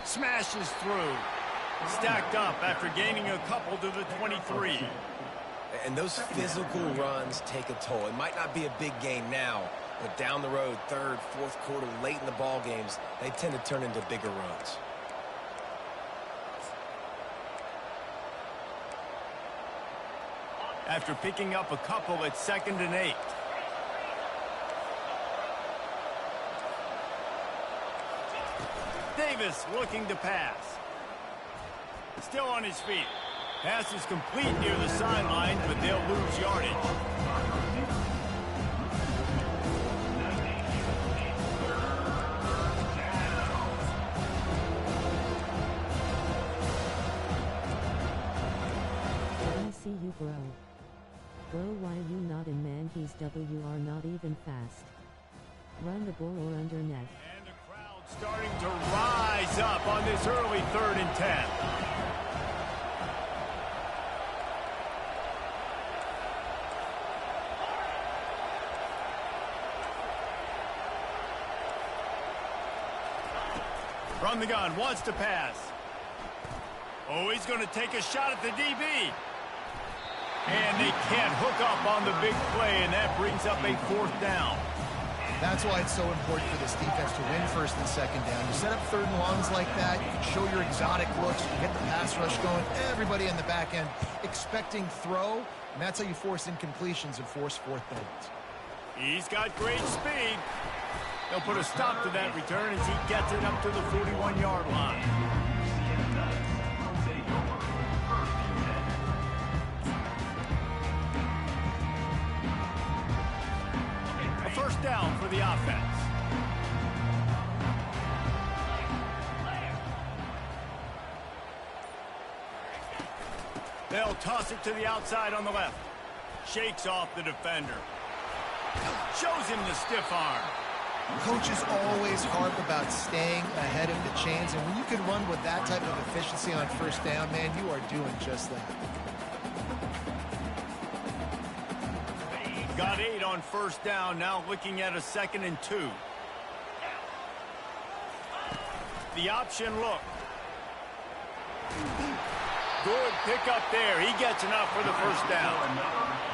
Smashes through. Stacked up after gaining a couple to the 23. And those physical runs take a toll. It might not be a big game now, but down the road, third, fourth quarter, late in the ball games, they tend to turn into bigger runs. After picking up a couple at 2nd and 8. Davis looking to pass. Still on his feet. Pass is complete near the sideline, but they'll lose yardage. See you, bro. Bro, why you not in, man? He's WR not even fast. Run the ball or under net. And the crowd starting to rise up on this early 3rd and 10. From the gun, wants to pass. Oh, he's going to take a shot at the DB. And they can't hook up on the big play, and that brings up a 4th down. That's why it's so important for this defense to win 1st and 2nd down. You set up 3rd and longs like that, you can show your exotic looks, you can get the pass rush going, everybody in the back end expecting throw, and that's how you force incompletions and force 4th downs. He's got great speed. They'll put a stop to that return as he gets it up to the 41-yard line. First down for the offense. They'll toss it to the outside on the left. Shakes off the defender. Shows him the stiff arm. Coaches always harp about staying ahead of the chains, and when you can run with that type of efficiency on 1st down, man, you are doing just that. Got 8 on 1st down, now looking at a 2nd and 2. The option look. Good pickup there. He gets enough for the 1st down.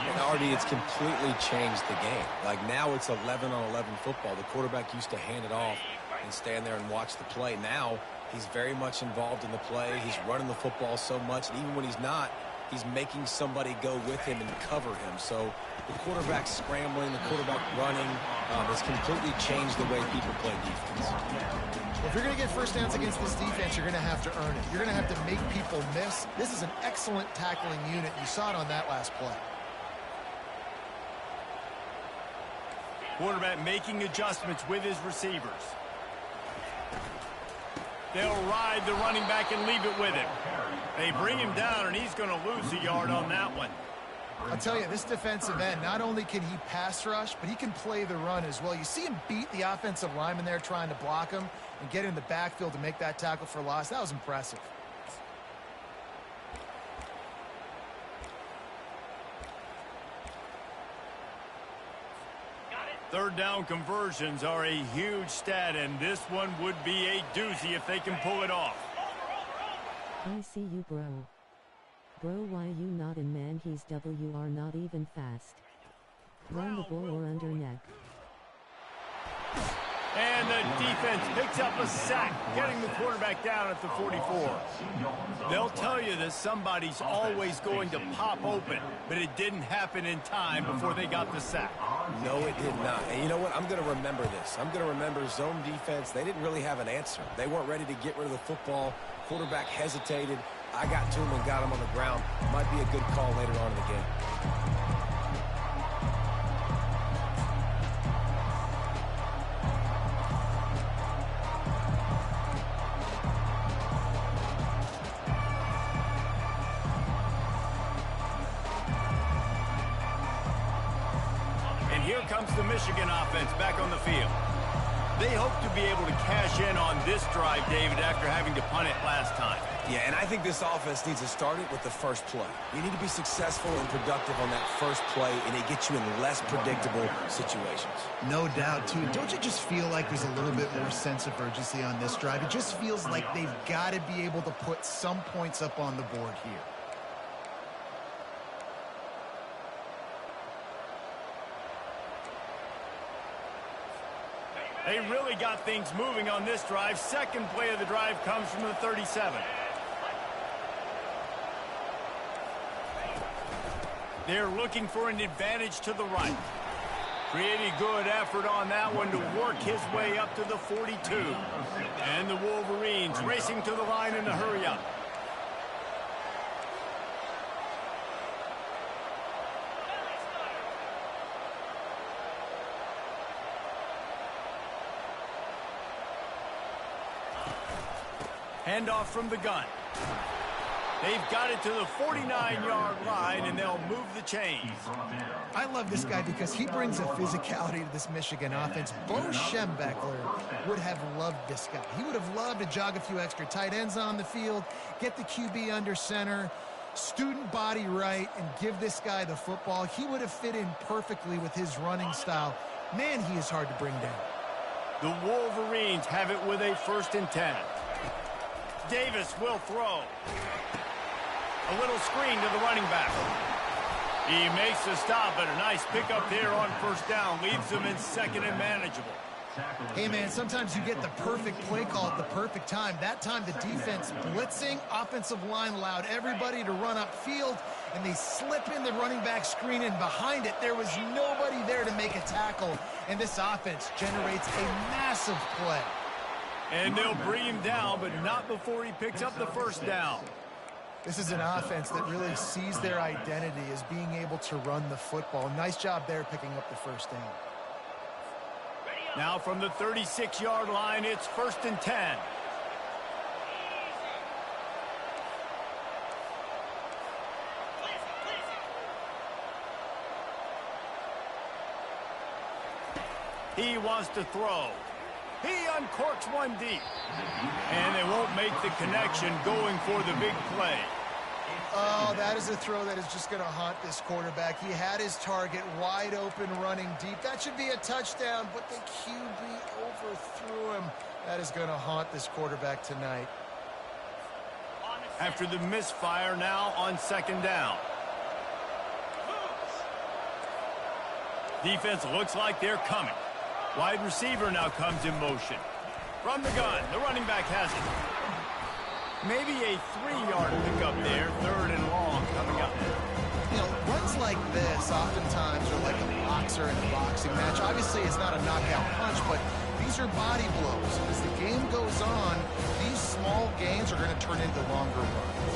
And Artie, it's completely changed the game. Like now it's 11-on-11 football. The quarterback used to hand it off and stand there and watch the play. Now he's very much involved in the play. He's running the football so much, and even when he's not, he's making somebody go with him and cover him. So the quarterback scrambling, the quarterback running has completely changed the way people play defense. If you're going to get 1st downs against this defense, you're going to have to earn it. You're going to have to make people miss. This is an excellent tackling unit. You saw it on that last play. Quarterback making adjustments with his receivers. They'll ride the running back and leave it with him. They bring him down, and he's going to lose a yard on that one. I'll tell you, this defensive end, not only can he pass rush, but he can play the run as well. You see him beat the offensive lineman there trying to block him and get in the backfield to make that tackle for loss. That was impressive. Third down conversions are a huge stat, and this one would be a doozy if they can pull it off. I see you, bro. Bro, why you not in man? He's WR not even fast. Run the ball or under neck. And the defense picks up a sack, getting the quarterback down at the 44. They'll tell you that somebody's always going to pop open, but it didn't happen in time before they got the sack. No, it did not. And you know what? I'm going to remember this. I'm going to remember zone defense. They didn't really have an answer. They weren't ready to get rid of the football. Quarterback hesitated. I got to him and got him on the ground. Might be a good call later on in the game. And here comes the Michigan offense back on the field. They hope to be able to cash in on this drive, David, after having to punt it last time. Yeah, and I think this offense needs to start it with the first play. You need to be successful and productive on that first play, and it gets you in less predictable situations. No doubt, too. Don't you just feel like there's a little bit more sense of urgency on this drive? It just feels like they've got to be able to put some points up on the board here. They really got things moving on this drive. Second play of the drive comes from the 37. They're looking for an advantage to the right. Pretty good effort on that one to work his way up to the 42. And the Wolverines racing to the line in a hurry-up. Handoff from the gun. They've got it to the 49-yard line, and they'll move the chains. I love this guy because he brings a physicality to this Michigan offense. Bo Schembechler would have loved this guy. He would have loved to jog a few extra tight ends on the field, get the QB under center, student body right, and give this guy the football. He would have fit in perfectly with his running style. Man, he is hard to bring down. The Wolverines have it with a 1st and 10. Davis will throw. A little screen to the running back. He makes the stop, but a nice pickup there on 1st down. Leaves them in 2nd and manageable. Hey, man, sometimes you get the perfect play call at the perfect time. That time the defense blitzing, offensive line allowed everybody to run upfield, and they slip in the running back screen, and behind it there was nobody there to make a tackle, and this offense generates a massive play. And they'll bring him down, but not before he picks up the 1st down. This is an offense that really sees their identity as being able to run the football. Nice job there picking up the 1st down. Now from the 36-yard line, it's 1st and 10. He wants to throw. He uncorks one deep. And they won't make the connection going for the big play. Oh, that is a throw that is just going to haunt this quarterback. He had his target wide open running deep. That should be a touchdown, but the QB overthrew him. That is going to haunt this quarterback tonight. After the misfire, now on 2nd down. Defense looks like they're coming. Wide receiver now comes in motion. From the gun, the running back has it. Maybe a 3-yard pickup there, 3rd and long coming up. You know, runs like this oftentimes are like a boxer in a boxing match. Obviously, it's not a knockout punch, but these are body blows. As the game goes on, these small gains are going to turn into longer runs.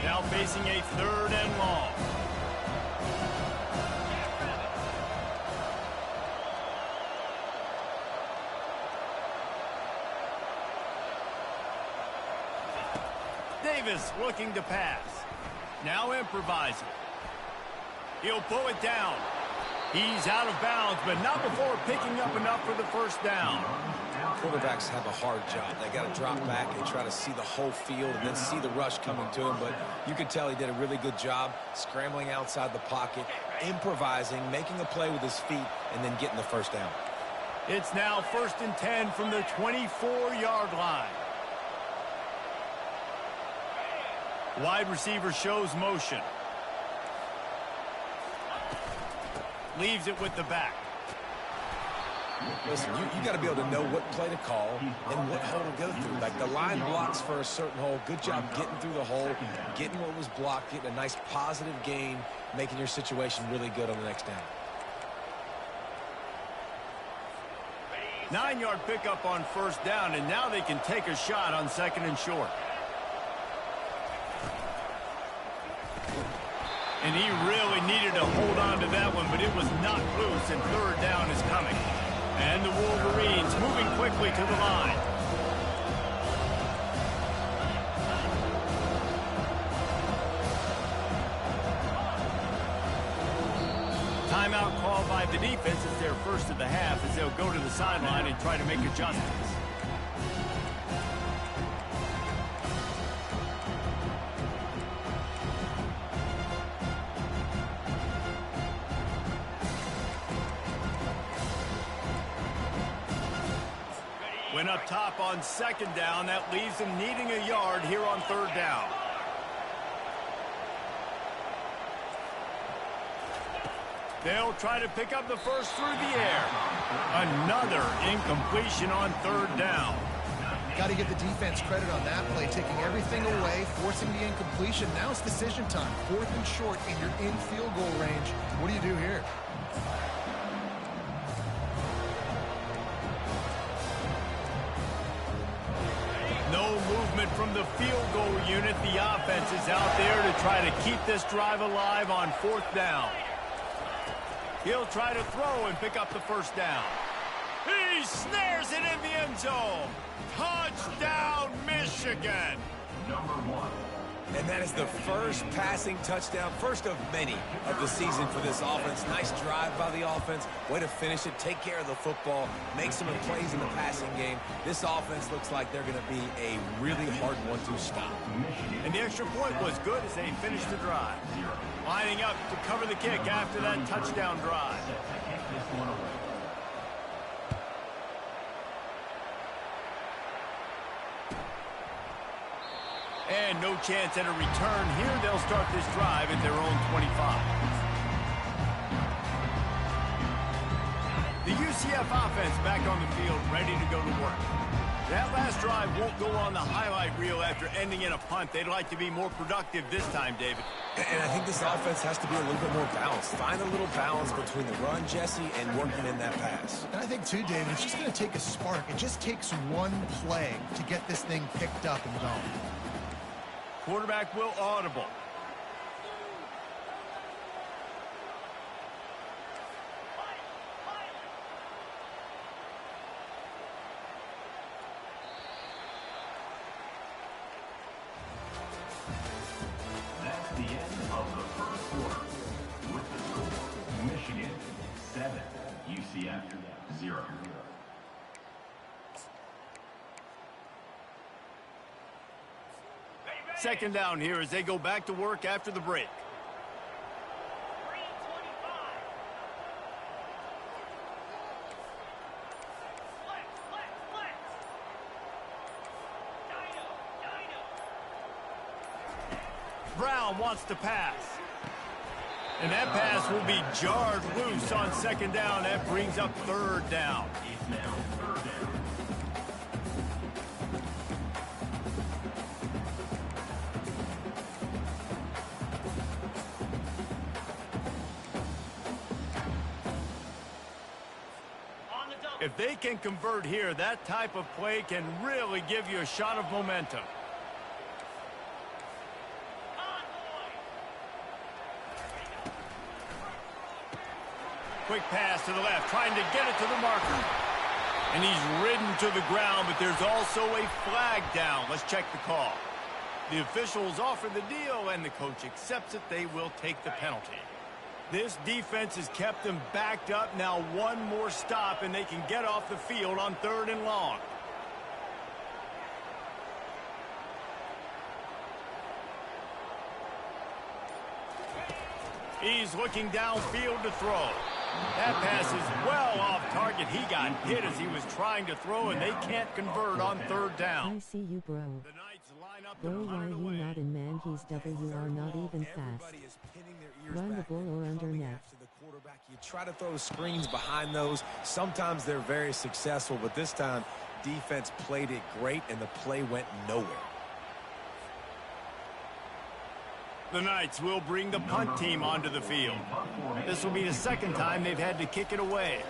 Now facing a 3rd and long. Davis looking to pass. Now improvising. He'll pull it down. He's out of bounds, but not before picking up enough for the first down. Quarterbacks have a hard job. They got to drop back and try to see the whole field and then see the rush coming to him. But you could tell he did a really good job scrambling outside the pocket, improvising, making a play with his feet, and then getting the first down. It's now 1st and 10 from the 24-yard line. Wide receiver shows motion. Leaves it with the back. Listen, you got to be able to know what play to call and what hole to go through. Like the line blocks for a certain hole. Good job getting through the hole, getting what was blocked, getting a nice positive gain, making your situation really good on the next down. 9-yard pickup on 1st down, and now they can take a shot on 2nd and short. And he really needed to hold on to that one, but it was knocked loose, and 3rd down is coming. And the Wolverines moving quickly to the line. Timeout called by the defense. It's their first of the half as they'll go to the sideline and try to make adjustments. Went up top on 2nd down. That leaves them needing a yard here on 3rd down. They'll try to pick up the first through the air. Another incompletion on 3rd down. Got to give the defense credit on that play, taking everything away, forcing the incompletion. Now it's decision time. 4th and short, and you're in field goal range. What do you do here? No movement from the field goal unit. The offense is out there to try to keep this drive alive on 4th down. He'll try to throw and pick up the first down. He snares it in the end zone. Touchdown, Michigan. Number 1. And that is the first passing touchdown, first of many of the season for this offense. Nice drive by the offense. Way to finish it, take care of the football, make some plays in the passing game. This offense looks like they're going to be a really hard one to stop. And the extra point was good as they finished the drive. Lining up to cover the kick after that touchdown drive. And no chance at a return here. They'll start this drive at their own 25. The UCF offense back on the field, ready to go to work. That last drive won't go on the highlight reel after ending in a punt. They'd like to be more productive this time, David. And I think this offense has to be a little bit more balanced. Find a little balance between the run, Jesse, and working in that pass. And I think, too, David, it's just going to take a spark. It just takes one play to get this thing picked up and going. Quarterback will audible. That's the end of the first quarter. With the score, Michigan 7, UCF 0. Second down here as they go back to work after the break. Brown wants to pass. And that pass will be jarred loose on 2nd down. That brings up 3rd down. It's now 3rd down. If they can convert here, that type of play can really give you a shot of momentum. Quick pass to the left, trying to get it to the marker. And he's ridden to the ground, but there's also a flag down. Let's check the call. The officials offer the deal, and the coach accepts it. They will take the penalty. This defense has kept them backed up. Now one more stop, and they can get off the field on 3rd and long. He's looking downfield to throw. That pass is well off target. He got hit as he was trying to throw, and they can't convert on 3rd down. I see you, bro. The Knights line up Bro, to why fire you away. not in man? He's WR not even fast. Everybody is pinning their ears Run the back ball and or under coming net. after the quarterback. You try to throw screens behind those. Sometimes they're very successful, but this time defense played it great and the play went nowhere. The Knights will bring the punt team onto the field. This will be the 2nd time they've had to kick it away.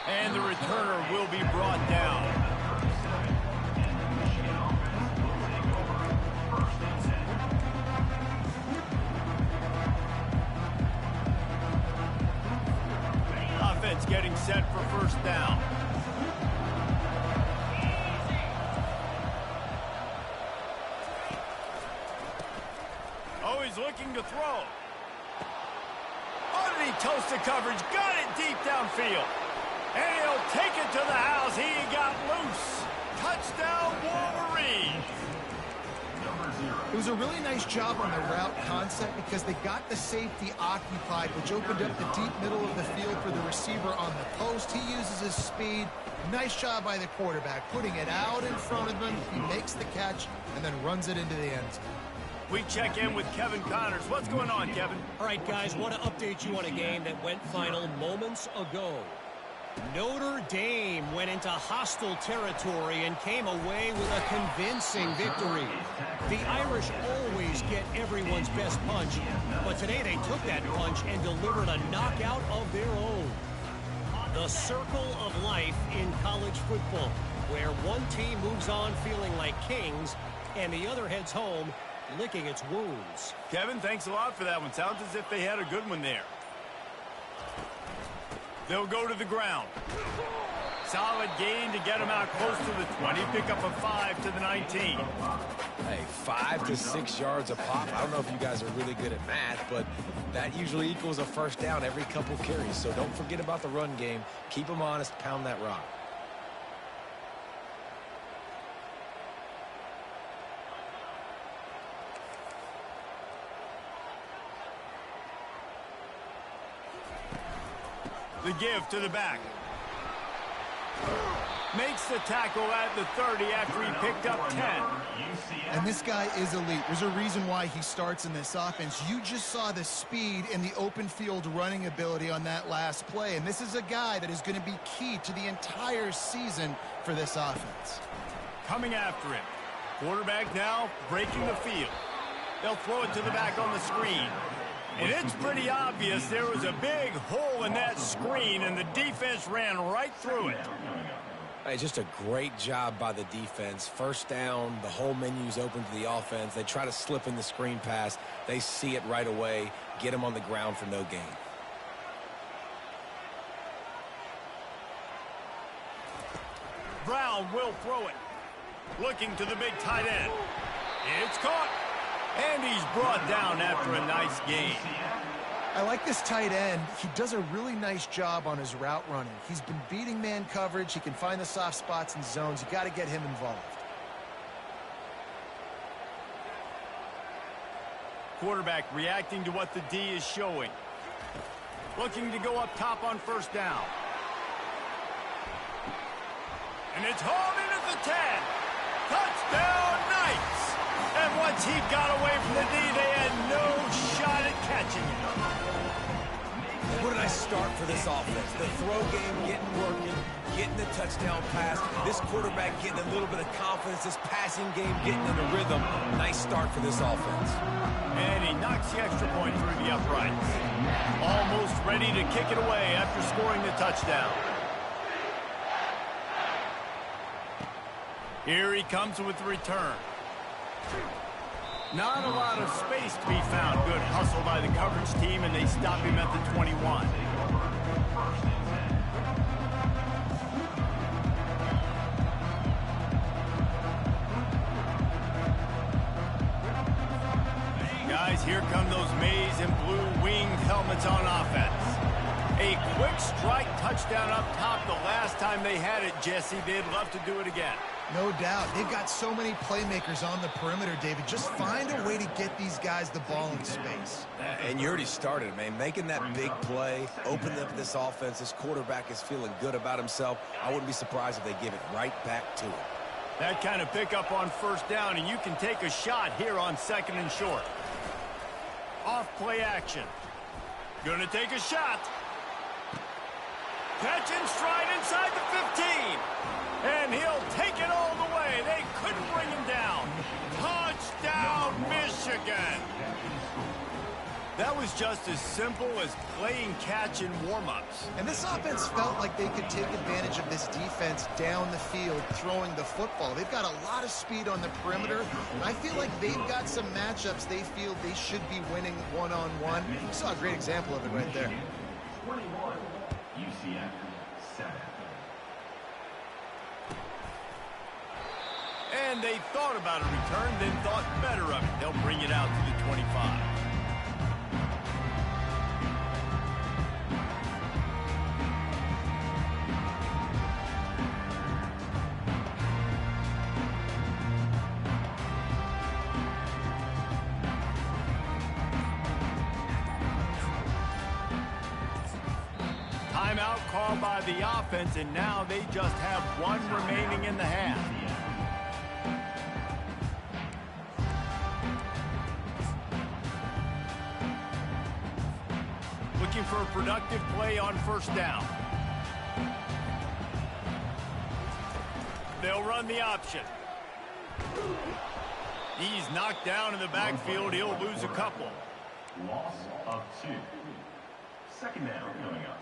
And the returner will be brought down. Offense getting set for 1st down. Oh, he's looking to throw. Oh, did he toast the coverage? Got it deep downfield. And he'll take it to the house. He got loose. Touchdown, Wolverines. It was a really nice job on the route concept because they got the safety occupied, which opened up the deep middle of the field for the receiver on the post. He uses his speed. Nice job by the quarterback, putting it out in front of him. He makes the catch and then runs it into the end zone. We check in with Kevin Connors. What's going on, Kevin? All right, guys, want to update you on a game that went final moments ago. Notre Dame went into hostile territory and came away with a convincing victory. The Irish always get everyone's best punch, but today they took that punch and delivered a knockout of their own. The circle of life in college football, where one team moves on feeling like kings and the other heads home licking its wounds. Kevin, thanks a lot for that one. Sounds as if they had a good one there. They'll go to the ground. Solid gain to get them out close to the 20. Pick up a 5 to the 19. Hey, 5 to 6 yards a pop. I don't know if you guys are really good at math, but that usually equals a 1st down every couple carries. So don't forget about the run game. Keep them honest. Pound that rock. The give to the back. Makes the tackle at the 30 after he picked up 10. And this guy is elite. There's a reason why he starts in this offense. You just saw the speed and the open field running ability on that last play. And this is a guy that is going to be key to the entire season for this offense. Coming after him. Quarterback now breaking the field. They'll throw it to the back on the screen. And it's pretty obvious there was a big hole in that screen, and the defense ran right through it. Hey, just a great job by the defense. 1st down, the whole menu's open to the offense. They try to slip in the screen pass. They see it right away, get them on the ground for no gain. Brown will throw it. Looking to the big tight end. It's caught. And he's brought down after a nice gain. I like this tight end. He does a really nice job on his route running. He's been beating man coverage. He can find the soft spots and zones. You got to get him involved. Quarterback reacting to what the D is showing. Looking to go up top on 1st down. And it's hauled in at the 10. Touchdown, Knights! And once he got away from the D, they had no shot at catching him. What a nice start for this offense. The throw game getting working, getting the touchdown pass. This quarterback getting a little bit of confidence. This passing game getting in the rhythm. Nice start for this offense. And he knocks the extra point through the uprights. Almost ready to kick it away after scoring the touchdown. Here he comes with the return. Not a lot of space to be found. Good hustle by the coverage team, and they stop him at the 21. big strike touchdown up top the last time they had it, Jesse. They'd love to do it again. No doubt. They've got so many playmakers on the perimeter, David. Just find a way to get these guys the ball in space. And you already started, man. Making that big play, opening up this offense. This quarterback is feeling good about himself. I wouldn't be surprised if they give it right back to him. That kind of pickup on first down, and you can take a shot here on 2nd and short. Off play action. Gonna take a shot. Catch and stride inside the 15. And he'll take it all the way. They couldn't bring him down. Touchdown, Michigan. That was just as simple as playing catch in warm-ups. And this offense felt like they could take advantage of this defense down the field, throwing the football. They've got a lot of speed on the perimeter, and I feel like they've got some matchups they feel they should be winning one-on-one. You saw a great example of it right there. 21, UCF 7. And they thought about a return, then thought better of it. They'll bring it out to the 25. Timeout called by the offense, and now they just have one remaining in the half. Looking for a productive play on first down. They'll run the option. He's knocked down in the backfield. He'll lose a couple. Loss of 2. 2nd down coming up.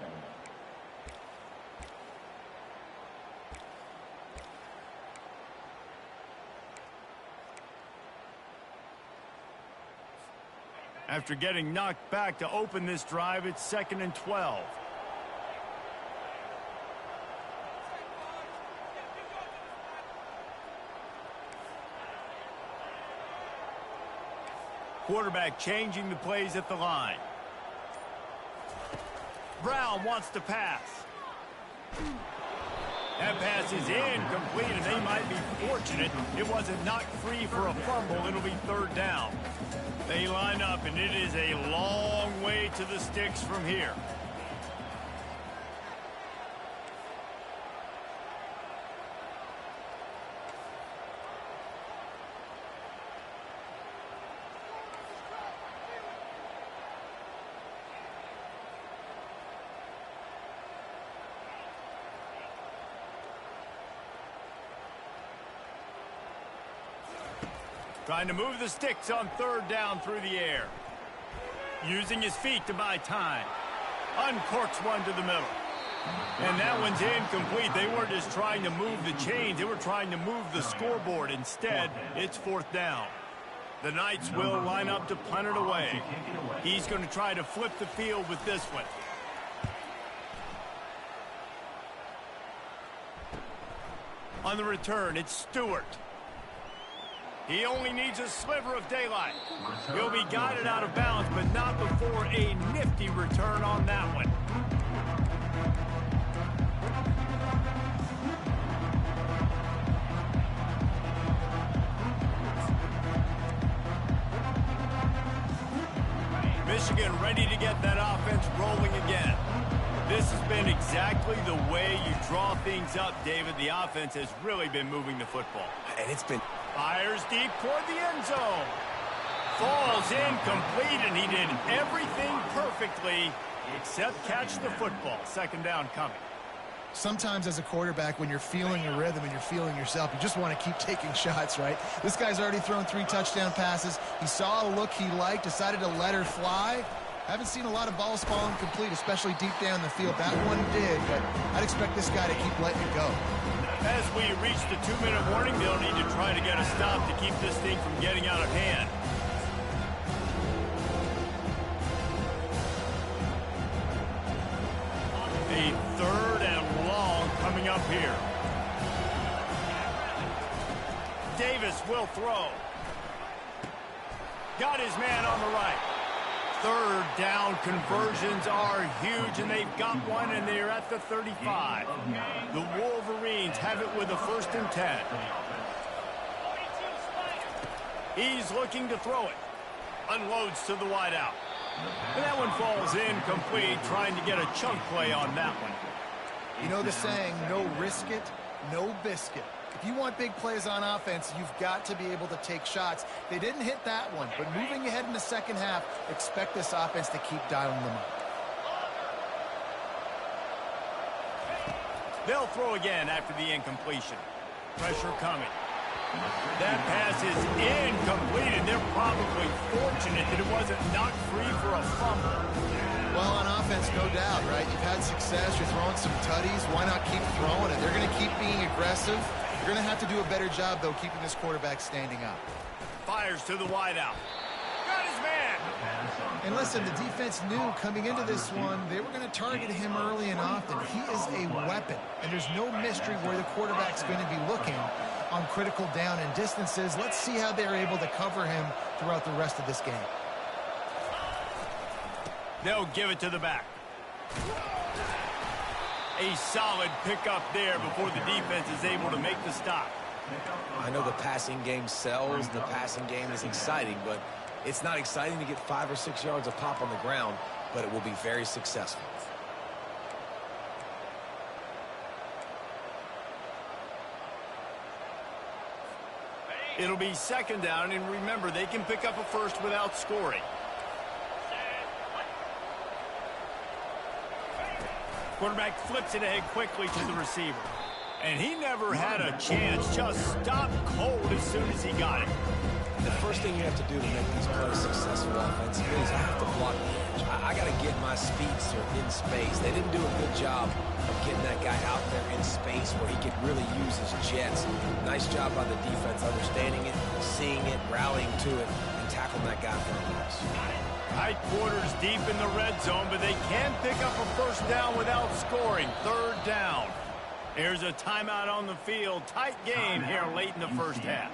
After getting knocked back to open this drive, it's 2nd and 12. Quarterback changing the plays at the line. Brown wants to pass. That pass is incomplete, and they might be fortunate it wasn't knocked free for a fumble. It'll be 3rd down. They line up, and it is a long way to the sticks from here. Trying to move the sticks on 3rd down through the air. Using his feet to buy time. Uncorks one to the middle. And that one's incomplete. They weren't just trying to move the chains. They were trying to move the scoreboard. Instead, it's 4th down. The Knights will line up to punt it away. He's going to try to flip the field with this one. On the return, it's Stewart. He only needs a sliver of daylight. He'll be guided out of bounds, but not before a nifty return on that one. Michigan ready to get that offense rolling again. This has been exactly the way you draw things up, David. The offense has really been moving the football. And it's been... Fires deep toward the end zone. Falls incomplete, and he did everything perfectly except catch the football. 2nd down coming. Sometimes as a quarterback, when you're feeling a rhythm and you're feeling yourself, you just want to keep taking shots, right? This guy's already thrown 3 touchdown passes. He saw a look he liked, decided to let her fly. Haven't seen a lot of balls falling complete, especially deep down the field. That one did, but I'd expect this guy to keep letting it go. As we reach the 2-minute warning, they'll need to try to get a stop to keep this thing from getting out of hand. A 3rd and long coming up here. Davis will throw. Got his man on the right. Third down conversions are huge, and they've got one, and they're at the 35. The Wolverines have it with a 1st and 10. He's looking to throw it. Unloads to the wideout. And that one falls incomplete, trying to get a chunk play on that one. You know the saying, no risk it, no biscuit. If you want big plays on offense, you've got to be able to take shots. They didn't hit that one, but moving ahead in the second half, expect this offense to keep dialing them up. They'll throw again after the incompletion. Pressure coming. That pass is incomplete, and they're probably fortunate that it wasn't knocked free for a fumble. Well, on offense, no doubt, right? You've had success. You're throwing some tutties. Why not keep throwing it? They're going to keep being aggressive. You're going to have to do a better job, though, keeping this quarterback standing up. Fires to the wideout. Got his man. And listen, the defense knew coming into this one, they were going to target him early and often. He is a weapon, and there's no mystery where the quarterback's going to be looking on critical down and distances. Let's see how they're able to cover him throughout the rest of this game. They'll give it to the back. A solid pickup there before the defense is able to make the stop. I know the passing game sells, the passing game is exciting, but it's not exciting to get 5 or 6 yards a pop on the ground, but it will be very successful. It'll be 2nd down, and remember, they can pick up a first without scoring. Quarterback flips it ahead quickly to the receiver. And he never had a chance, just stopped cold as soon as he got it. The first thing you have to do to make these plays successful offensively is I have to block the edge. I got to get my speedster in space. They didn't do a good job of getting that guy out there in space where he could really use his jets. Nice job by the defense understanding it, seeing it, rallying to it, and tackling that guy for a loss. Tight quarters deep in the red zone, but they can pick up a 1st down without scoring. 3rd down. There's a timeout on the field. Tight game here late in the 1st half.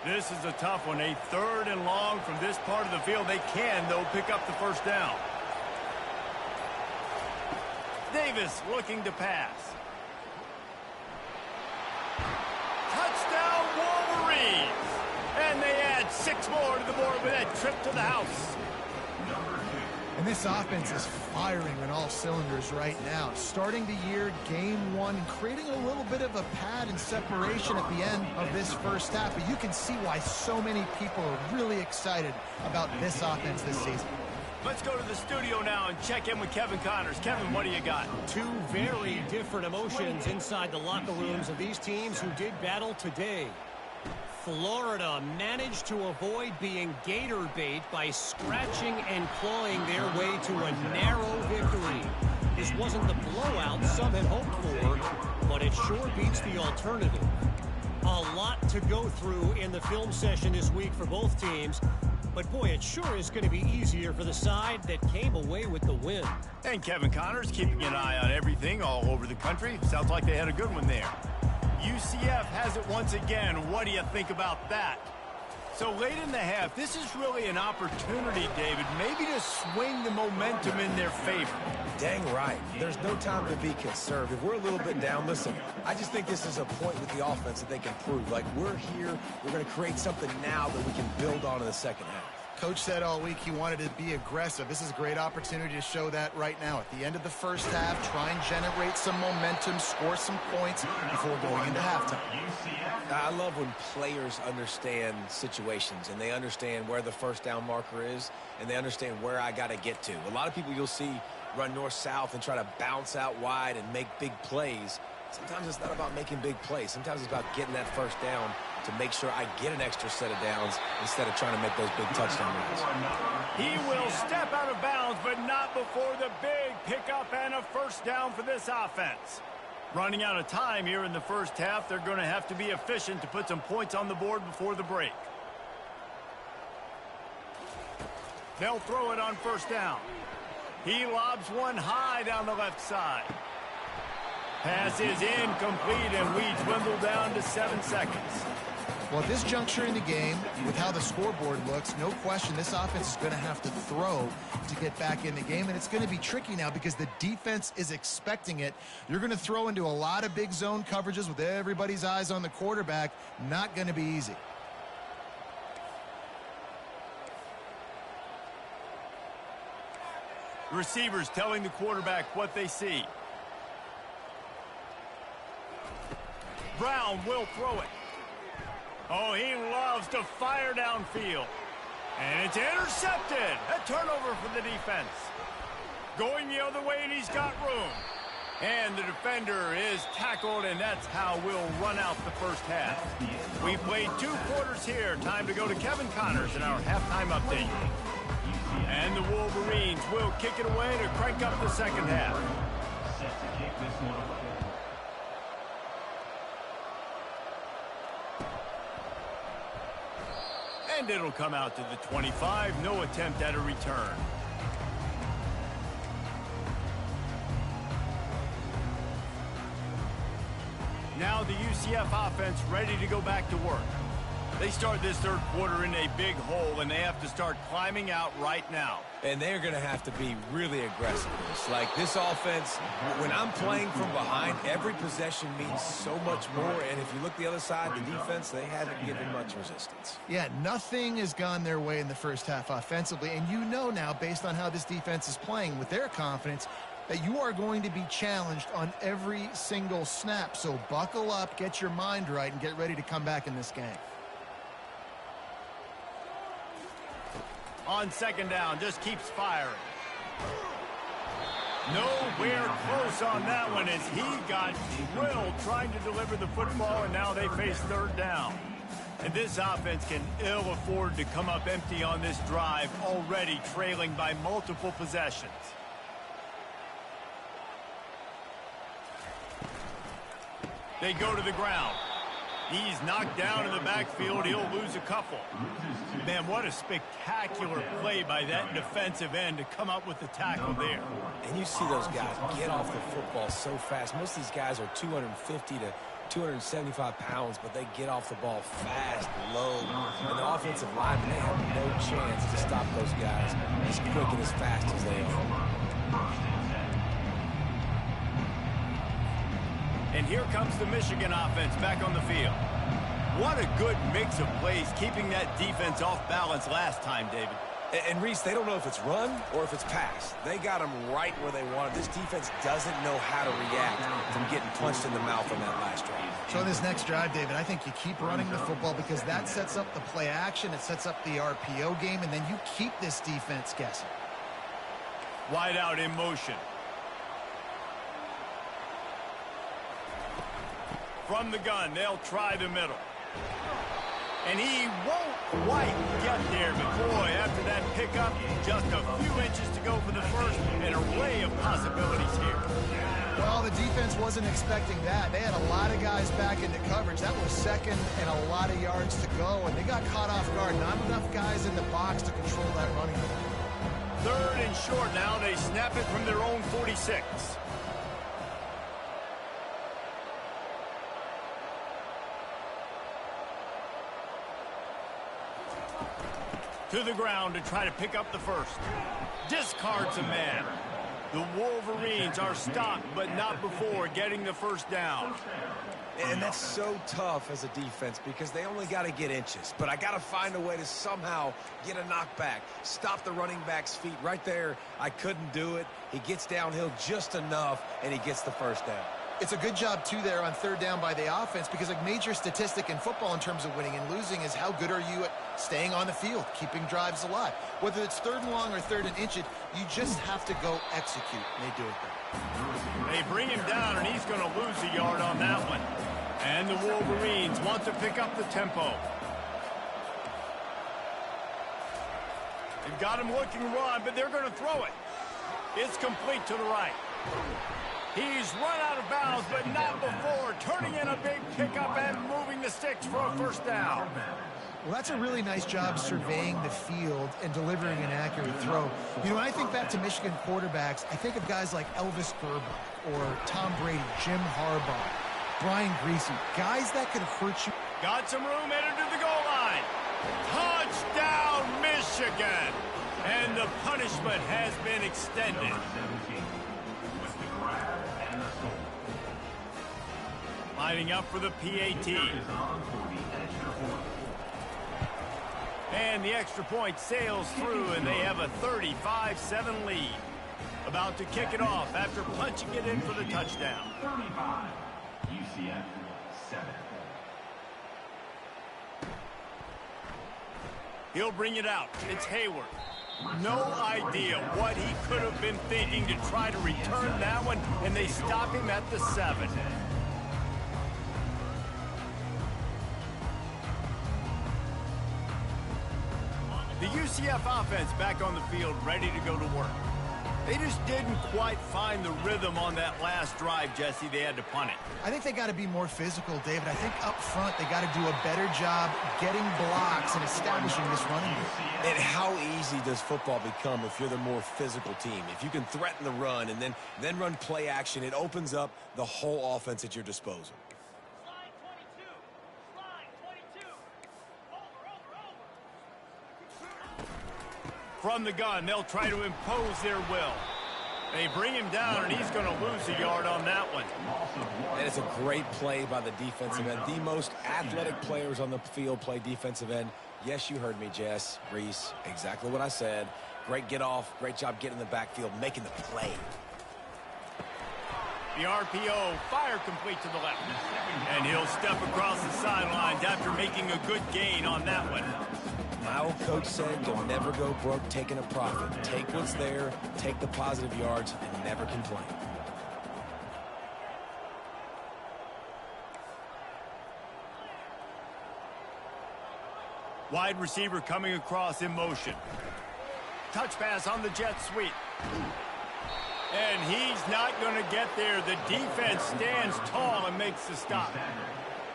This is a tough one. A 3rd and long from this part of the field. They can, though, pick up the 1st down. Davis looking to pass. Touchdown, Wolverines! And they add 6 more to the board with that trip to the house. And this offense is firing on all cylinders right now. Starting the year, game 1, creating a little bit of a pad and separation at the end of this 1st half. But you can see why so many people are really excited about this offense this season. Let's go to the studio now and check in with Kevin Connors. Kevin, what do you got? 2 very different emotions inside the locker rooms of these teams who did battle today. Florida managed to avoid being gator bait by scratching and clawing their way to a narrow victory. This wasn't the blowout some had hoped for, but it sure beats the alternative. A lot to go through in the film session this week for both teams, but boy, it sure is going to be easier for the side that came away with the win. And Kevin Connors keeping an eye on everything all over the country. Sounds like they had a good one there. UCF has it once again. What do you think about that? So late in the half, this is really an opportunity, David, maybe to swing the momentum in their favor. Dang right. There's no time to be conservative. We're a little bit down. Listen, I just think this is a point with the offense that they can prove. Like, we're here, we're going to create something now that we can build on in the second half. Coach said all week he wanted to be aggressive. This is a great opportunity to show that right now. At the end of the 1st half, try and generate some momentum, score some points before going into halftime. I love when players understand situations and they understand where the 1st down marker is and they understand where I got to get to. A lot of people you'll see run north-south and try to bounce out wide and make big plays. Sometimes it's not about making big plays. Sometimes it's about getting that 1st down to make sure I get an extra set of downs instead of trying to make those big touchdown runs. He will step out of bounds, but not before the big pickup and a 1st down for this offense. Running out of time here in the 1st half, they're going to have to be efficient to put some points on the board before the break. They'll throw it on first down. He lobs one high down the left side. Pass is incomplete, and we dwindle down to 7 seconds. Well, at this juncture in the game, with how the scoreboard looks, no question this offense is going to have to throw to get back in the game, and it's going to be tricky now because the defense is expecting it. You're going to throw into a lot of big zone coverages with everybody's eyes on the quarterback. Not going to be easy. The receivers telling the quarterback what they see. Brown will throw it. Oh, he loves to fire downfield. And it's intercepted. A turnover for the defense. Going the other way, and he's got room. And the defender is tackled, and that's how we'll run out the first half. We played 2 quarters here. Time to go to Kevin Connors in our halftime update. And the Wolverines will kick it away to crank up the second half. Set to kick this one away. And it'll come out to the 25. No attempt at a return. Now the UCF offense ready to go back to work. They start this third quarter in a big hole, and they have to start climbing out right now. And they're going to have to be really aggressive. Like this offense, when I'm playing from behind, every possession means so much more. And if you look the other side, the defense, they haven't given much resistance. Yeah, nothing has gone their way in the first half offensively. And you know now, based on how this defense is playing with their confidence, that you are going to be challenged on every single snap. So buckle up, get your mind right, and get ready to come back in this game. On second down, just keeps firing. Nowhere close on that one as he got drilled trying to deliver the football, and now they face third down. And this offense can ill afford to come up empty on this drive, already trailing by multiple possessions. They go to the ground. He's knocked down in the backfield. He'll lose a couple. Man, what a spectacular play by that defensive end to come up with the tackle there. And you see those guys get off the football so fast. Most of these guys are 250 to 275 pounds, but they get off the ball fast, low. And the offensive linemen, they have no chance to stop those guys as quick and as fast as they are. And here comes the Michigan offense back on the field. What a good mix of plays, keeping that defense off balance last time, David. And Reese, they don't know if it's run or if it's pass. They got them right where they want it. This defense doesn't know how to react from getting punched in the mouth on that last drive. So this next drive, David, I think you keep running the football because that sets up the play action, it sets up the RPO game, and then you keep this defense guessing. Wide out in motion. From the gun, they'll try the middle. And he won't quite get there, but boy, after that pickup, just a few inches to go for the first, an array of possibilities here. Well, the defense wasn't expecting that. They had a lot of guys back into coverage. That was second and a lot of yards to go, and they got caught off guard. Not enough guys in the box to control that running game. Third and short now. They snap it from their own 46. To the ground to try to pick up the first. Discards a man. The Wolverines are stopped, but not before getting the first down. And that's so tough as a defense because they only got to get inches. But I got to find a way to somehow get a knockback, stop the running back's feet right there. I couldn't do it. He gets downhill just enough, and he gets the first down. It's a good job, too, there on third down by the offense because a major statistic in football in terms of winning and losing is how good are you at staying on the field, keeping drives alive. Whether it's third and long or third and inches, you just have to go execute, and they do it there. They bring him down, and he's going to lose a yard on that one. And the Wolverines want to pick up the tempo. They've got him looking run, but they're going to throw it. It's complete to the right. He's run out of bounds, but not before turning in a big pickup and moving the sticks for a first down. Well, that's a really nice job surveying the field and delivering an accurate throw. You know, when I think back to Michigan quarterbacks, I think of guys like Elvis Grbac or Tom Brady, Jim Harbaugh, Brian Griese, guys that could hurt you. Got some room headed to the goal line. Touchdown, Michigan! And the punishment has been extended. Number 17 with the grab and the score. Lining up for the PAT. Is on for the extra point. And the extra point sails through, and they have a 35-7 lead. About to kick it off after punching it in for the touchdown. 35. UCF 7. He'll bring it out. It's Hayward. No idea what he could have been thinking to try to return that one, and they stop him at the 7. The UCF offense back on the field, ready to go to work. They just didn't quite find the rhythm on that last drive, Jesse. They had to punt it. I think they got to be more physical, David. I think up front they got to do a better job getting blocks and establishing this running game. And how easy does football become if you're the more physical team? If you can threaten the run and then run play action, it opens up the whole offense at your disposal. From the gun, they'll try to impose their will. They bring him down, and he's going to lose a yard on that one. And it's a great play by the defensive end. The most athletic players on the field play defensive end. Yes, you heard me, Jess, Reese, exactly what I said. Great get off, great job getting in the backfield, making the play. The RPO, fire complete to the left. And he'll step across the sidelines after making a good gain on that one. My old coach said you'll never go broke taking a profit. Take what's there, take the positive yards, and never complain. Wide receiver coming across in motion. Touch pass on the jet sweep. And he's not going to get there. The defense stands tall and makes the stop.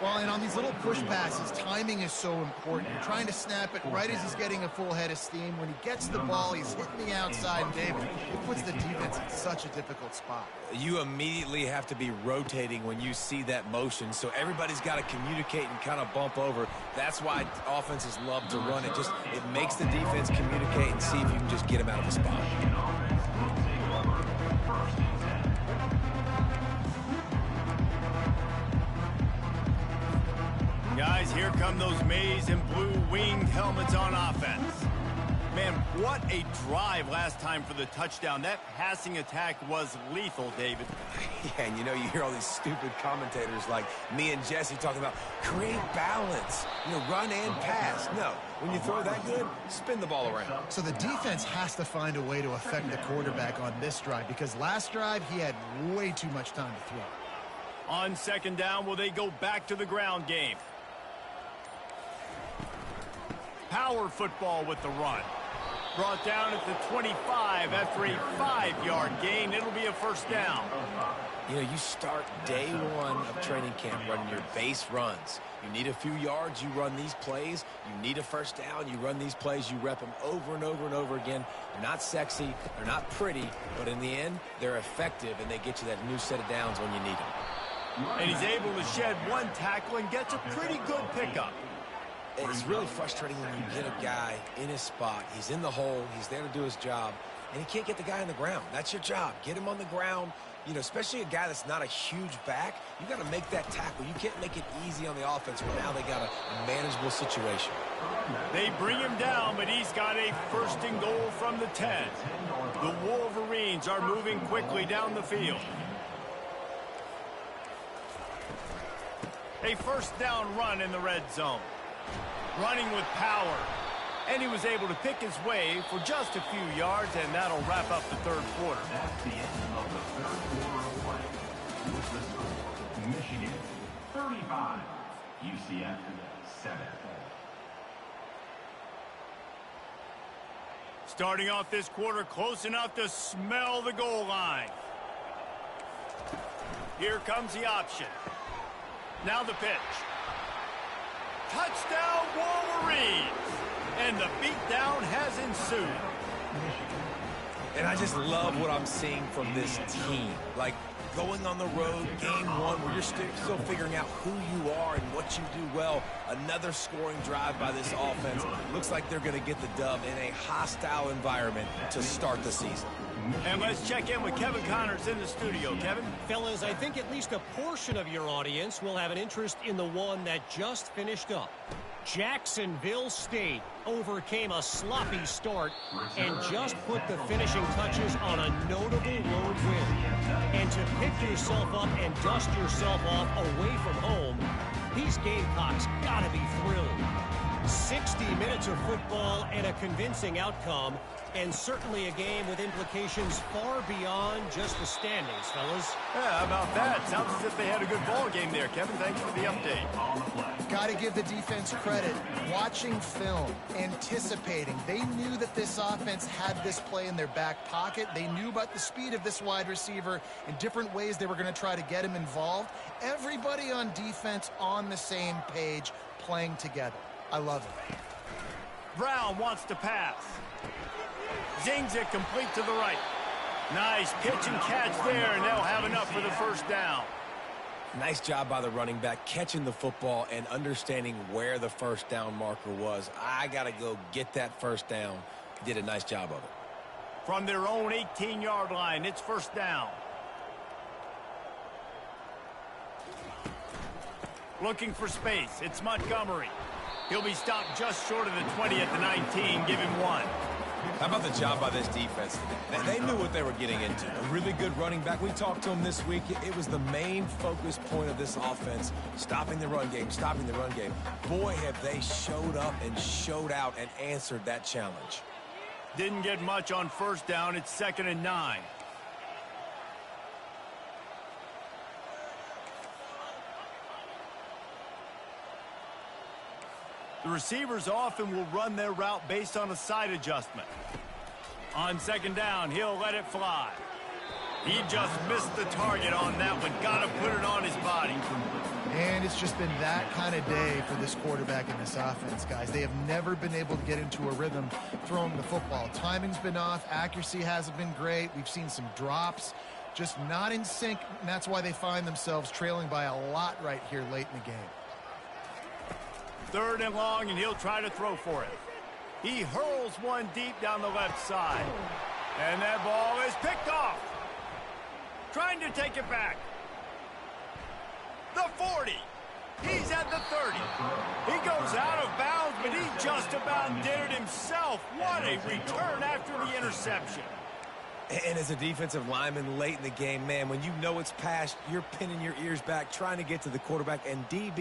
Well, and on these little push passes, timing is so important. You're trying to snap it right as he's getting a full head of steam. When he gets the ball, he's hitting the outside. And David, it puts the defense in such a difficult spot. You immediately have to be rotating when you see that motion, so everybody's got to communicate and kind of bump over. That's why offenses love to run it. It makes the defense communicate and see if you can just get him out of the spot. Guys, here come those maize and blue winged helmets on offense. Man, what a drive last time for the touchdown. That passing attack was lethal, David. Yeah, and you know, you hear all these stupid commentators like me and Jesse talking about create balance, run and pass. No, when you throw that good, spin the ball around. So the defense has to find a way to affect the quarterback on this drive, because last drive he had way too much time to throw. On second down, will they go back to the ground game? Power football with the run. Brought down at the 25 after a 5-yard gain. It'll be a first down. You start day one of training camp running your base runs. You need a few yards, you run these plays. You need a first down, you run these plays. You rep them over and over and over again. They're not sexy, they're not pretty, but in the end, they're effective, and they get you that new set of downs when you need them. And he's able to shed one tackle and gets a pretty good pickup. It's really frustrating when you get a guy in his spot. He's in the hole. He's there to do his job, and he can't get the guy on the ground. That's your job. Get him on the ground. Especially a guy that's not a huge back. You got to make that tackle. You can't make it easy on the offense when now they got a manageable situation. They bring him down, but he's got a first and goal from the 10. The Wolverines are moving quickly down the field. A first down run in the red zone. Running with power. And he was able to pick his way for just a few yards, and that'll wrap up the third quarter. That's the end of the third quarter of play. With the score, Michigan 35, UCF 7. Starting off this quarter close enough to smell the goal line. Here comes the option. Now the pitch. Touchdown, Wolverines! And the beatdown has ensued. And I just love what I'm seeing from this team. Like, going on the road, game one, where you're still figuring out who you are and what you do well. Another scoring drive by this offense. Looks like they're going to get the dub in a hostile environment to start the season. And let's check in with Kevin Connors in the studio. Kevin? Fellas, I think at least a portion of your audience will have an interest in the one that just finished up. Jacksonville State overcame a sloppy start and just put the finishing touches on a notable road win. And to pick yourself up and dust yourself off away from home, these Gamecocks gotta be thrilled. 60 minutes of football and a convincing outcome, and certainly a game with implications far beyond just the standings, fellas. Yeah, how about that? Sounds as if they had a good ball game there, Kevin. Thanks for the update. Got to give the defense credit. Watching film, anticipating. They knew that this offense had this play in their back pocket. They knew about the speed of this wide receiver and different ways they were going to try to get him involved. Everybody on defense on the same page, playing together. I love it. Brown wants to pass. Zings it complete to the right. Nice pitch and catch there, and they'll have enough for the first down. Nice job by the running back, catching the football and understanding where the first down marker was. I got to go get that first down. He did a nice job of it. From their own 18-yard line, it's first down. Looking for space. It's Montgomery. He'll be stopped just short of the 20 at the 19. Give him one. How about the job by this defense today? They knew what they were getting into. A really good running back. We talked to him this week. It was the main focus point of this offense, stopping the run game, stopping the run game. Boy, have they showed up and showed out and answered that challenge. Didn't get much on first down. It's 2nd and 9. The receivers often will run their route based on a side adjustment. On 2nd down, he'll let it fly. He just missed the target on that one. Got to put it on his body. And it's just been that kind of day for this quarterback in this offense, guys. They have never been able to get into a rhythm throwing the football. Timing's been off. Accuracy hasn't been great. We've seen some drops. Just not in sync, and that's why they find themselves trailing by a lot right here late in the game. 3rd and long, and he'll try to throw for it. He hurls one deep down the left side. And that ball is picked off. Trying to take it back. The 40. He's at the 30. He goes out of bounds, but he just about did it himself. What a return after the interception. And as a defensive lineman late in the game, man, when you know it's past, you're pinning your ears back, trying to get to the quarterback, and DB